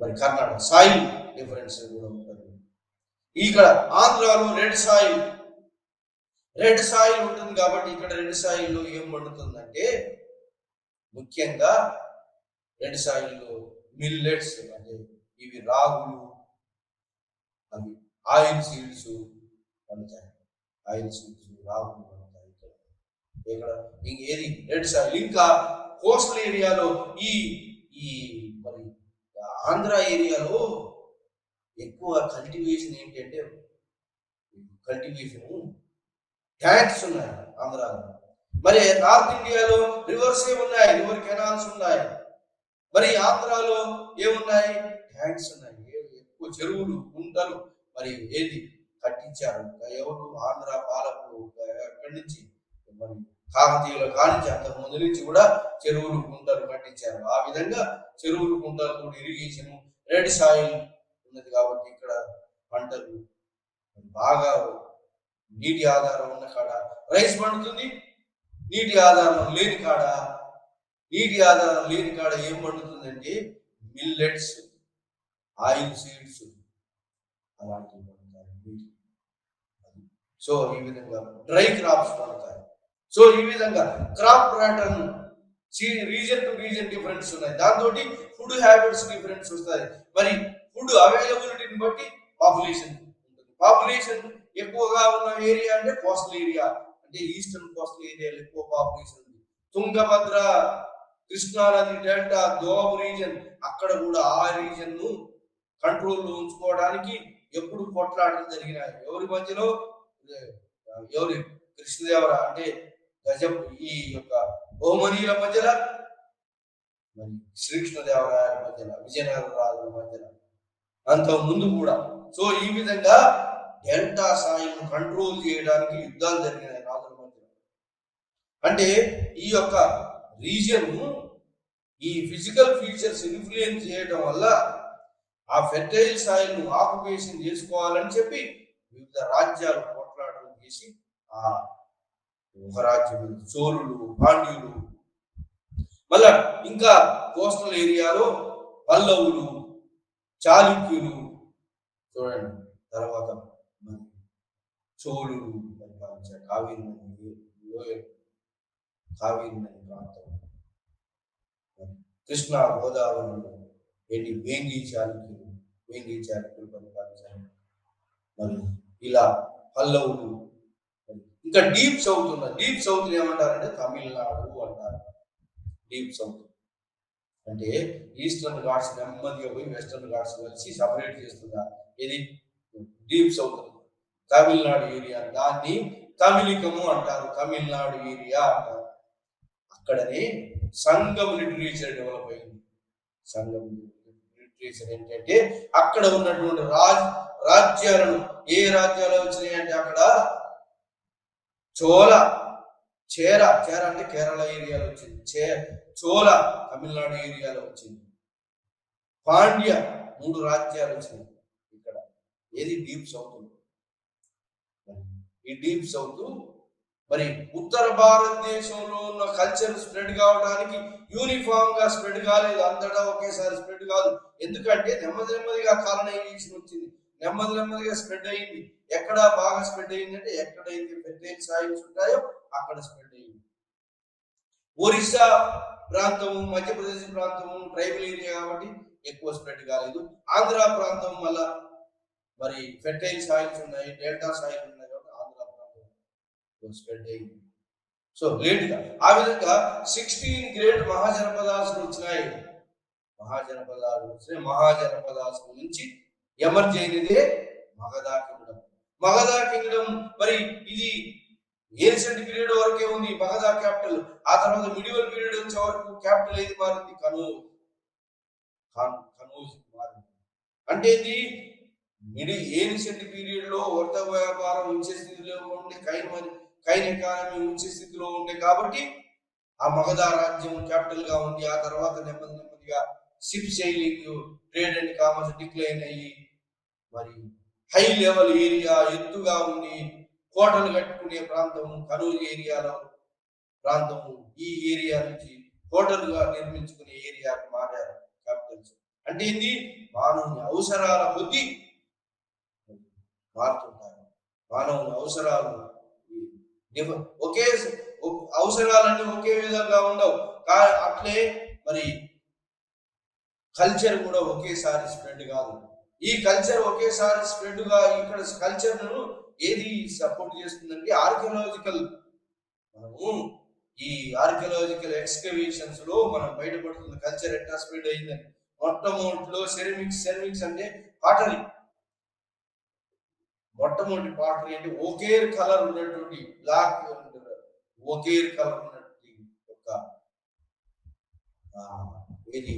మరి కర్ణాటక సాయిల్ డిఫరెన్స్ కూడా ఉంటుంది. ఇక్కడ ఆంధ్రాలో రెడ్ సాయిల్ ఉంటుంది కాబట్టి ఇక్కడ రెడ్ సాయిల్లో ఏం పండుతుందంటే ముఖ్యంగా రెడ్ సాయిల్లో మిల్లెట్స్, అంటే ఇవి రాగులు, అవి ఆయిల్ సీడ్స్ పండుతాయి. ఆయిల్ సీడ్స్, రాగులు పండుతాయి ఇక్కడ. ఏది? Red soil. ఇంకా కోస్టల్ ఏరియాలో ఈ ఈ మరి ఆంధ్ర ఏరియాలో ఎక్కువ కల్టివేషన్ ఏంటంటే ట్యాంక్స్ ఉన్నాయి ఆంధ్రాలో. మరి నార్త్ ఇండియాలో రివర్స్ ఉన్నాయి, రివర్ కెనాల్స్ ఉన్నాయి. మరి ఆంధ్రాలో ఏమున్నాయి? ట్యాంక్స్ ఉన్నాయి, ఎక్కువ చెరువులు, కుంటలు. మరి ఏది కట్టించారు? ఎవరు? ఆంధ్ర పాలకులు. ఎక్కడి నుంచి? మరి కాకతీయుల కానించి అంతకు ముందు నుంచి కూడా చెరువులు, కుంటలు కట్టించారు. ఆ విధంగా చెరువులు, కుంటలతో ఇరిగేషన్, రెడ్ సాయిల్ ఉన్నది కాబట్టి ఇక్కడ పంటలు బాగా నీటి ఆధారం ఉన్న కాడ రైస్ పండుతుంది. నీటి ఆధారం లేని కాడ ఏం పండుతుందంటే మిల్లెట్స్, ఆయిల్ సీడ్స్ అలాంటివి పండుతాయి. సో ఈ విధంగా డ్రై క్రాప్స్ పండుతాయి. సో ఈ విధంగా crop pattern reason to reason difference ఉన్నాయి. దాంతో ఫుడ్ హ్యాబిట్స్ డిఫరెన్స్ వస్తాయి. మరి ఫుడ్ అవైలబిలిటీని బట్టి పాపులేషన్ ఉంటుంది. పాపులేషన్ ఎక్కువగా ఉన్న ఏరియా అంటే కోస్టల్ ఏరియా, అంటే ఈస్టర్న్ కోస్టల్ ఏరియాలో ఎక్కువ పాపులేషన్ ఉంది. తుంగభద్ర, కృష్ణానది డెల్టా, దోబ్ రీజన్, అక్కడ కూడా ఆ రీజన్ ను కంట్రోల్లో ఉంచుకోవడానికి ఎప్పుడు కొట్లాటలు జరిగినాయి. ఎవరి మధ్యలో? ఎవరి? కృష్ణదేవర అంటే ఈ యొక్క బహుమనీయుల మధ్యలో, మరి శ్రీకృష్ణదేవరాయల మధ్యలో, విజయనగర రాజుల మధ్యలో, అంత ముందు కూడా. సో ఈ విధంగా డెల్టా సాయిల్ను కంట్రోల్ చేయడానికి యుద్ధాలు జరిగినాయి రాజుల మధ్యలో. అంటే ఈ యొక్క రీజన్ ఈ ఫిజికల్ ఫీచర్స్ ఇన్ఫ్లుయెన్స్ చేయడం వల్ల ఆ ఫెర్టైల్ సాయిల్ను ఆక్యుపేషన్ చేసుకోవాలని చెప్పి వివిధ రాజ్యాలు పోట్లాటలు చేసి ఆ ఒక రాజ్యం చోళులు, పాండ్యులు, మళ్ళా ఇంకా కోస్టల్ ఏరియాలో పల్లవులు, చాళుక్యులు, చూడండి తర్వాత చోళులు పరిపాలించారు. కావేరి నది ప్రాంతం, కృష్ణా గోదావరిలో ఏంటి వేంగి చాళుక్యులు పరిపాలించారు. మరి ఇలా పల్లవులు. ఇంకా డీప్ సౌత్ ఉన్నది. డీప్ సౌత్ ఏమంటారంటే తమిళనాడు అంటారు. డీప్ సౌత్ అంటే ఈస్టర్న్ ఘాట్స్ నెమ్మదిగా పోయి వెస్టర్న్ ఘాట్స్ కలిసి సపరేట్ చేస్తుందా ఇది డీప్ సౌత్. తమిళనాడు ఏరియా, దాన్ని తమిళికము అంటారు, తమిళనాడు ఏరియా అంటారు. అక్కడనే సంగం లిటరేచర్ డెవలప్ అయింది. సంగం లిటరేచర్ ఏంటంటే అక్కడ ఉన్నటువంటి రాజ్యాలను, ఏ రాజ్యాలు వచ్చినాయి అంటే అక్కడ చేర అంటే కేరళ ఏరియాలో వచ్చింది. చోళ తమిళనాడు ఏరియాలో వచ్చింది. పాండ్య 3 రాజ్యాలు వచ్చినాయి ఇక్కడ. ఏది? Deep south. ఈ డీప్ సౌత్ మరి ఉత్తర భారతదేశంలో ఉన్న కల్చర్ స్ప్రెడ్ కావడానికి యూనిఫామ్ గా స్ప్రెడ్ కాలేదు, అంతటా ఒకేసారి స్ప్రెడ్ కాదు. ఎందుకంటే నెమ్మదిగా కాలనైజేషన్ వచ్చింది, నెమ్మదిగా స్ప్రెడ్ అయింది. ఎక్కడ బాగా స్ప్రెడ్ అయిందంటే ఎక్కడైతే ఫెర్టైల్ సాయిల్స్ ఉంటాయో అక్కడ స్ప్రెడ్ అయింది. ఒరిస్సా ప్రాంతము, మధ్యప్రదేశ్ ప్రాంతము ట్రైబల్ ఏరియా కాబట్టి ఎక్కువ స్ప్రెడ్ కాలేదు. ఆంధ్ర ప్రాంతం వల్ల మరి ఫెర్టైల్ సాయిల్స్ ఉన్నాయి, డెల్టా సాయిల్ ఉన్నాయి కాబట్టి ఆంధ్ర ప్రాంతం స్ప్రెడ్ అయింది. సో లేట్గా ఆ విధంగా 16 గ్రేట్ మహాజనపదాలు వచ్చినాయి. మహాజనపదాల నుంచి ఎమర్జ్ అయినదే మగధ కింగ్డమ్. మగధ కింగ్డమ్ మరి ఇది ఏన్షియంట్ పీరియడ్ వరకే ఉంది మగధ క్యాపిటల్. ఆ తర్వాత మిడివల్ పీరియడ్ వచ్చే వరకు క్యాపిటల్ ఏది మారింది? కనూజ్ మారింది. అంటే ఇది ఏన్షియంట్ పీరియడ్ లో వర్త వ్యాపారం ఉంచే స్థితిలో ఉండే, కైన్ ఎకానమీ ఉంచే స్థితిలో ఉండే కాబట్టి ఆ మగధ రాజ్యం క్యాపిటల్ గా ఉంది. ఆ తర్వాత నెమ్మదిగా ship sailing, trade and commerce decline అయ్యి మరి హై లెవెల్ ఏరియా, ఎత్తుగా ఉంది, కోటలు కట్టుకునే ప్రాంతము కనూజ్ ఏరియాలో ప్రాంతము. ఈ ఏరియా నుంచి కోటలుగా నిర్మించుకునే ఏరియాకు మారారు క్యాపిటల్స్. అంటే ఇది మానవుని అవసరాల కొద్దీ మారుతుంటారు. మానవుని అవసరాలు అవసరాలన్నీ ఒకే విధంగా ఉండవు. అట్లే మరి కల్చర్ కూడా ఒకేసారి స్ప్రెడ్ కాదు. ఈ కల్చర్ ఒకేసారి స్ప్రెడ్ గా ఇక్కడ కల్చర్ ను ఏది సపోర్ట్ చేస్తుందంటే ఆర్కియాలజికల్. మనము ఈ ఆర్కియాలజికల్ ఎక్స్కవేషన్స్ లో మనం బయటపడుతున్న కల్చర్ ఎట్లా స్ప్రెడ్ అయిందని. మొట్టమొదటిలో సెరమిక్స్ అంటే పాటరీ. మొట్టమొదటి పాటరీ అంటే ఒకే కలర్ ఉన్నటువంటి బ్లాక్, ఒకే కలర్ ఉన్నటువంటి ఒక ఇది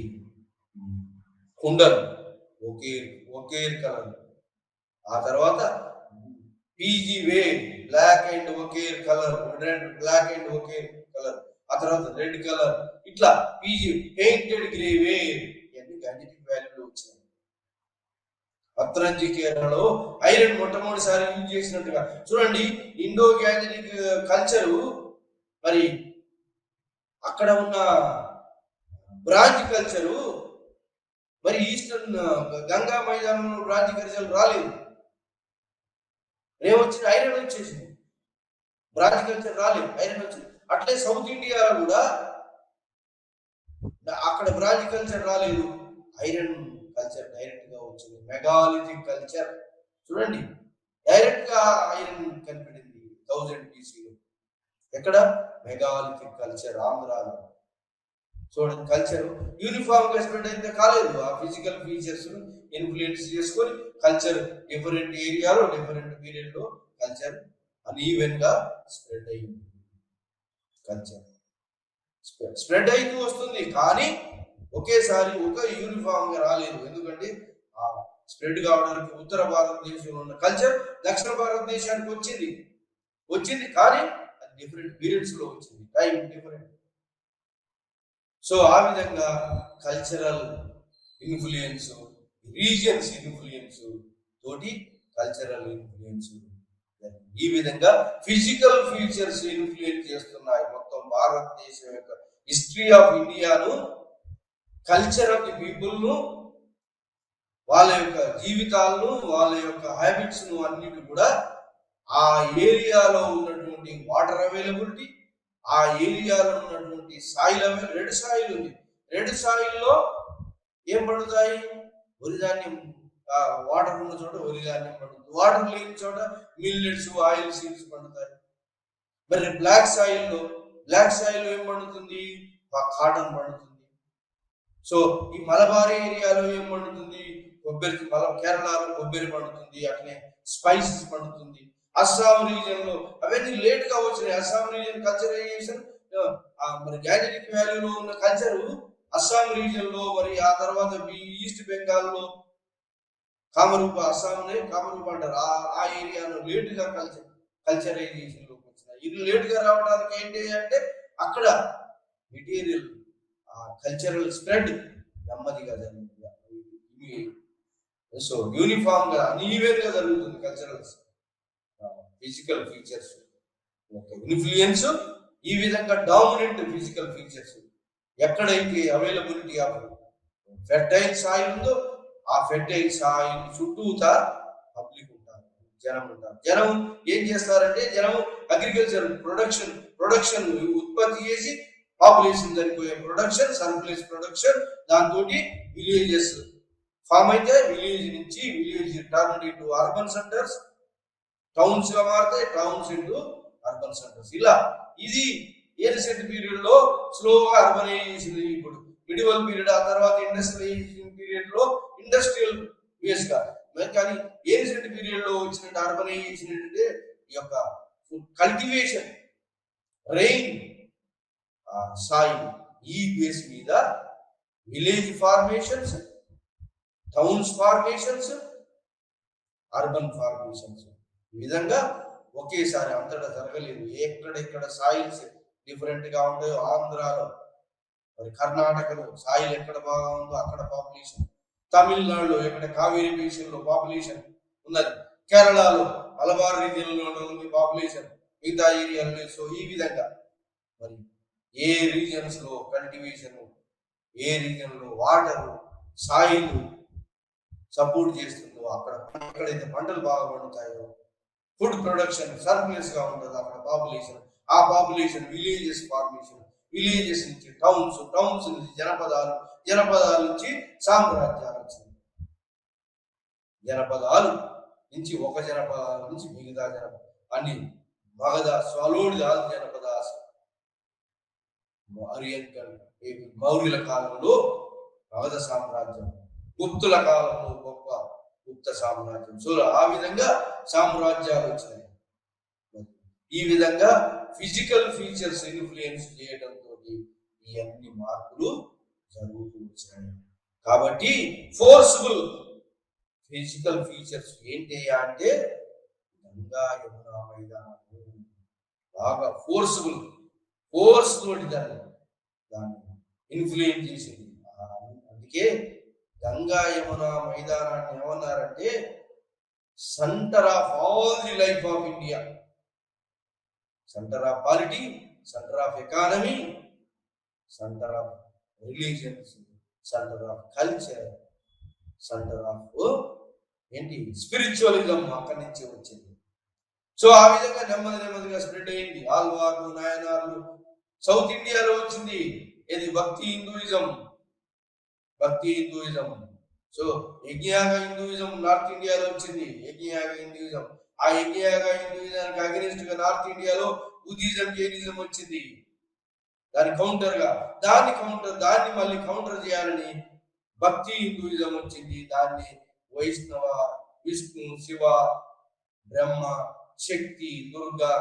కుండలు, ఒకే కలర్. ఆ తర్వాత పీజీ వే, బ్లాక్ అండ్ ఒకే కలర్, బ్లాక్ అండ్ ఒకే కలర్. ఆ తర్వాత రెడ్ కలర్. ఇట్లా పీజీ పెయింటెడ్ గ్రే వే ఇవన్నీ గ్యాజెటిక్ వాల్యూలో వచ్చినాయి. అత్రంజి కేరళలో ఐరన్ మొట్టమొదటిసారి యూజ్ చేసినట్టుగా చూడండి. ఇండో గ్యాజెటిక్ కల్చరు మరి అక్కడ ఉన్న బ్రాంచ్ కల్చరు మరి ఈస్టర్న్ గంగా మైదానంలో బ్రాంచ్ కల్చర్ రాలేదు. ఏమొచ్చింది? ఐరన్ వచ్చేసింది. బ్రాంచ్ కల్చర్ రాలేదు, ఐరన్ వచ్చింది. అట్లే సౌత్ ఇండియాలో కూడా అక్కడ బ్రాంచ్ కల్చర్ రాలేదు, ఐరన్ కల్చర్ డైరెక్ట్ గా వచ్చింది. మెగాలిథిక్ కల్చర్ చూడండి, డైరెక్ట్ గా ఐరన్ కనిపడింది 1000 BCలో. ఎక్కడ? మెగాలిథిక్ కల్చర్ ఆంధ్రాలో. చూడండి, కల్చర్ యూనిఫామ్ గా స్ప్రెడ్ అయితే కాలేదు. ఆ ఫిజికల్ ఫీచర్స్ ఇన్ఫ్లుయెన్స్ చేసుకొని కల్చర్ డిఫరెంట్ ఏరియాలో డిఫరెంట్ పీరియడ్ లో కల్చర్ అన్ఈవెన్ గా స్ప్రెడ్ అయింది. కల్చర్ స్ప్రెడ్ అవుతూ వస్తుంది, కానీ ఒకేసారి ఒక యూనిఫామ్ గా రాలేదు. ఎందుకంటే ఆ స్ప్రెడ్ కావడానికి ఉత్తర భారతదేశంలో ఉన్న కల్చర్ దక్షిణ భారతదేశానికి వచ్చింది కానీ అది డిఫరెంట్ పీరియడ్స్ లో వచ్చింది, టైం డిఫరెంట్. సో ఆ విధంగా కల్చరల్ ఇన్ఫ్లుయెన్స్, రీజియన్స్ ఇన్ఫ్లుయెన్స్ తోటి కల్చరల్ ఇన్ఫ్లుయెన్స్, ఈ విధంగా ఫిజికల్ ఫీచర్స్ ఇన్ఫ్లుయెన్స్ చేస్తున్నాయి మొత్తం భారతదేశం యొక్క హిస్టరీ ఆఫ్ ఇండియాను. కల్చర్ ఆఫ్ ది పీపుల్ ను, వాళ్ళ యొక్క జీవితాలను, వాళ్ళ యొక్క హ్యాబిట్స్ ను అన్నిటి కూడా ఆ ఏరియాలో ఉన్నటువంటి వాటర్ అవైలబిలిటీ, ఆ ఏరియాలో ఉన్నటువంటి సాయిల్ రెడ్ సాయిల్ ఉంది. రెడ్ సాయిల్లో ఏం పండుతాయి? వరిధాన్యం. వాటర్ ఉన్న చోట వరిధాన్యం పండుతుంది, వాటర్ లేని చోట మిల్లెట్స్, ఆయిల్ సీడ్స్ పండుతాయి. మరి బ్లాక్ సాయిల్లో ఏం పండుతుంది? కాటన్ పండుతుంది. సో ఈ మలబార్ ఏరియాలో ఏం పండుతుంది? కేరళలో కొబ్బరి పండుతుంది, అట్లనే స్పైసెస్ పండుతుంది. అస్సాం రీజియన్ లో అవన్నీ లేట్ గా వచ్చినాయి. అస్సాం రీజియన్ కల్చరైజేషన్ మరి గ్యాజెటిక్ వాల్యూలో ఉన్న కల్చర్ అస్సాం రీజియన్ లో, మరి ఆ తర్వాత ఈస్ట్ బెంగాల్ లో కామరూప, అస్సాంనే కామరూప అంటారు, ఆ ఏరియాలో లేట్ గా కల్చరైజేషన్ లోకి వచ్చినాయి. ఇది లేట్ గా రావడానికి ఏంటి అంటే అక్కడ మెటీరియల్ కల్చరల్ స్ప్రెడ్ నెమ్మదిగా జరుగుతుంది. సో యూనిఫామ్ గా అన్ఈవెన్ గా జరుగుతుంది కల్చరల్ ఫిజికల్ ఫీచర్స్ ఇన్ఫ్లుయెన్స్. ఈ విధంగా డామినెంట్ ఫిజికల్ ఫీచర్స్ ఎక్కడైతే అవైలబిలిటీ ఆఫ్ ఫెర్టైల్ సాయిల్ ఉందో ఆ ఫెర్టైల్ సాయిల్ చుట్టూతా పబ్లిక్ ఉంటారు, జనం ఉంటారు. జనం ఏం చేస్తారంటే జనం అగ్రికల్చర్ ప్రొడక్షన్ ఉత్పత్తి చేసి పాపులేషన్ సరిపోయే ప్రొడక్షన్, సర్ప్లస్ ప్రొడక్షన్, దాంతో విలేజెస్ ఫామ్ అయితే విలేజ్ నుంచి village turn into urban centres, towns గా మారుతాయి, టౌన్స్ ఇంటూ అర్బన్ సెంటర్స్. ఇలా ఇది ఏన్షియంట్ పీరియడ్ లో స్లోగా అర్బనైజేషన్. ఇప్పుడు మిడివల్ పీరియడ్, ఆ తర్వాత ఇండస్ట్రియలైజేషన్ పీరియడ్ లో ఇండస్ట్రియల్ బేస్ గా. కానీ ఏన్షియంట్ పీరియడ్ లో వచ్చిన అర్బనైజేషన్ ఏంటంటే ఈ యొక్క కల్టివేషన్, రెయిన్, సాయిల్, ఈ బేస్ మీద village formations, towns formations, urban formations. ఈ విధంగా ఒకేసారి అంతటా జరగలేదు. ఎక్కడెక్కడ సాయిల్స్ డిఫరెంట్ గా ఉంటాయో, ఆంధ్రాలో, మరి కర్ణాటకలో సాయిల్ ఎక్కడ బాగా ఉందో అక్కడ పాపులేషన్, తమిళనాడులో ఎక్కడ కావేరీ బేసిన్ లో పాపులేషన్ ఉన్నది, కేరళలో మలబార్ రీజియన్ లో ఉంది పాపులేషన్, మిగతా ఏరియాలో. సో ఈ విధంగా మరి ఏ రీజియన్స్ లో కల్టివేషన్, ఏ రీజియన్ లో వాటర్, సాయిల్ సపోర్ట్ చేస్తుందో అక్కడ ఎక్కడైతే పంటలు బాగా పండుతాయో, ఫుడ్ ప్రొడక్షన్ సర్ప్లస్ గా ఉంటుందో అక్కడ పాపులేషన్, ఆ పాపులేషన్ విలేజెస్ ఫార్మేషన్, విలేజెస్ నుంచి టౌన్స్, టౌన్స్ నుంచి జనపదాలు, జనపదాల నుంచి సామ్రాజ్యాలు వచ్చింది. జనపదాలు నుంచి ఒక జనపదాల నుంచి మిగతా జనపద అన్ని మగధ, స్వలోడిదాస్ జనపదాస్, మౌర్యుల కాలంలో మగధ సామ్రాజ్యం, గుప్తుల కాలంలో గొప్ప గుప్త సామ్రాజ్యం. సో ఆ విధంగా సామ్రాజ్యాలు వచ్చినాయి. ఈ విధంగా ఫిజికల్ ఫీచర్స్ ఇన్ఫ్లుయెన్స్ చేయడంతో ఈ అన్ని మార్పులు జరుగుతూ వచ్చాయి. కాబట్టి ఫోర్స్ఫుల్ ఫిజికల్ ఫీచర్స్ ఏంటి అంటే గంగా యమున మైదానం బాగా ఫోర్స్ తోటి దాన్ని ఇన్ఫ్లుయెన్స్ చేసింది. అందుకే గంగా యమున మైదానాన్ని ఏమన్నారంటే centre of all the life of India, centre of polity, centre of economy, centre of religions, centre of culture, centre of ఏంటి స్పిరిచువలిజం అక్కడి నుంచి వచ్చింది. సో ఆ విధంగా నెమ్మదిగా స్ప్రెడ్ అయింది. ఆల్వార్లు, నాయనార్లు సౌత్ ఇండియాలో వచ్చింది. ఇది భక్తి హిందూయిజం. సో యజ్ఞయాగ హిందూయిజం నార్త్ ఇండియాలో వచ్చింది. యజ్ఞయాగ హిందూయిజం, ఆ యజ్ఞయాగ హిందూయిజానికి అగెనిస్ట్ గా నార్త్ ఇండియాలో బుద్ధిజం, జైనిజం వచ్చింది. దాని కౌంటర్ గా దాన్ని మళ్ళీ కౌంటర్ చేయాలని భక్తి హిందూయిజం వచ్చింది. దాన్ని వైష్ణవ, విష్ణు, శివ, బ్రహ్మ, శక్తి, దుర్గా,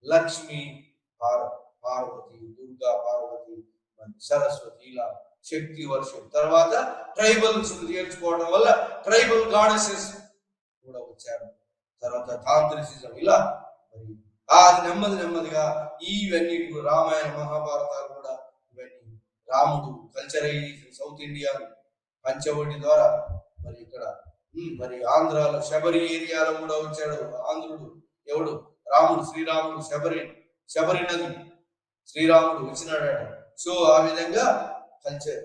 లక్ష్మి, పార్వతి, దుర్గా, పార్వతి, సరస్వతి, ఇలా శక్తి వర్షం. తర్వాత ట్రైబల్స్ చేర్చుకోవడం వల్ల ట్రైబల్ గాడెసెస్ కూడా వచ్చారు. తర్వాత తాంత్రిసిజం, ఇలా మరి అది నెమ్మదిగా ఇవన్నీ రామాయణ, మహాభారతాలు కూడా ఇవన్నీ రాముడు కల్చరైజేషన్ సౌత్ ఇండియా పంచవటి ద్వారా. మరి ఇక్కడ మరి ఆంధ్రాలో శబరి ఏరియాలో కూడా వచ్చాడు ఆంధ్రుడు. ఎవడు? రాముడు, శ్రీరాముడు. శబరి నది శ్రీరాముడు వచ్చినాడట. సో ఆ విధంగా కల్చర్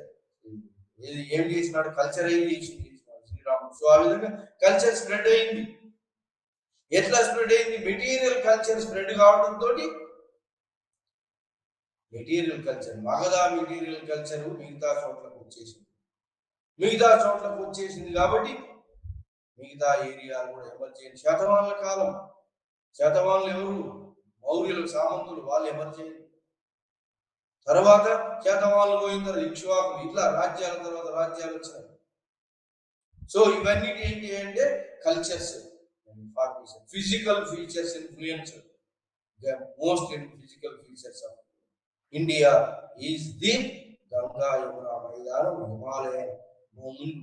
ఏం చేసినాడు? కల్చరైజేషన్ చేసినాడు శ్రీరాముడు. సో ఆ విధంగా కల్చర్ స్ప్రెడ్ అయింది. ఎట్లా స్ప్రెడ్ అయింది? మెటీరియల్ కల్చర్ స్ప్రెడ్ కావడంతో material culture, Magadha material culture మిగతా చోట్లకు వచ్చేసింది కాబట్టి మిగతా ఏరియాలు కూడా ఎమర్జ్ అయింది. శతవాహనుల కాలం, శతవాహనులు ఎవరు? మౌర్యులు, సామంతులు, వాళ్ళు ఎమర్జ్ అయింది. తర్వాత శాతవాహనులు పోయిన తర్వాత ఇక్ష్వాకులు, ఇట్లా రాజ్యాల తర్వాత రాజ్యాలు వచ్చాయి. సో ఇవన్నీ ఏంటి అంటే cultures, physical features influence. Most physical features of India is the Ganga Yamuna మైదానం, హిమాలయన్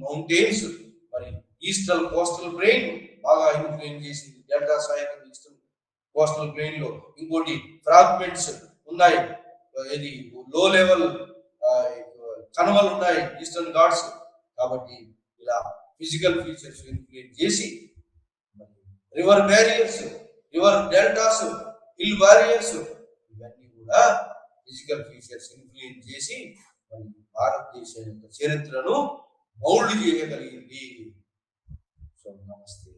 మౌంటైన్స్, మరి ఈస్టర్న్ కోస్టల్ ప్లెయిన్ బాగా ఇన్ఫ్లుయెన్స్ చేసింది. Delta soil eastern coastal plain లో. ఇంకోటి ఫ్రాగ్మెంట్స్ ఉన్నాయి, ఇది లో లెవెల్ కనుమలు ఉన్నాయి ఈస్టర్న్ ఘాట్స్. కాబట్టి ఇలా ఫిజికల్ ఫీచర్స్ ఇన్ఫ్లుయెన్స్ చేసి river barriers, river deltas, hill barriers, ఇవన్నీ కూడా ఫిజికల్ ఫీచర్స్ ఇన్ఫ్లుయెన్స్ చేసి భారతదేశం యొక్క చరిత్రను మౌల్డ్ చేయగలిగింది. సో నమస్తే.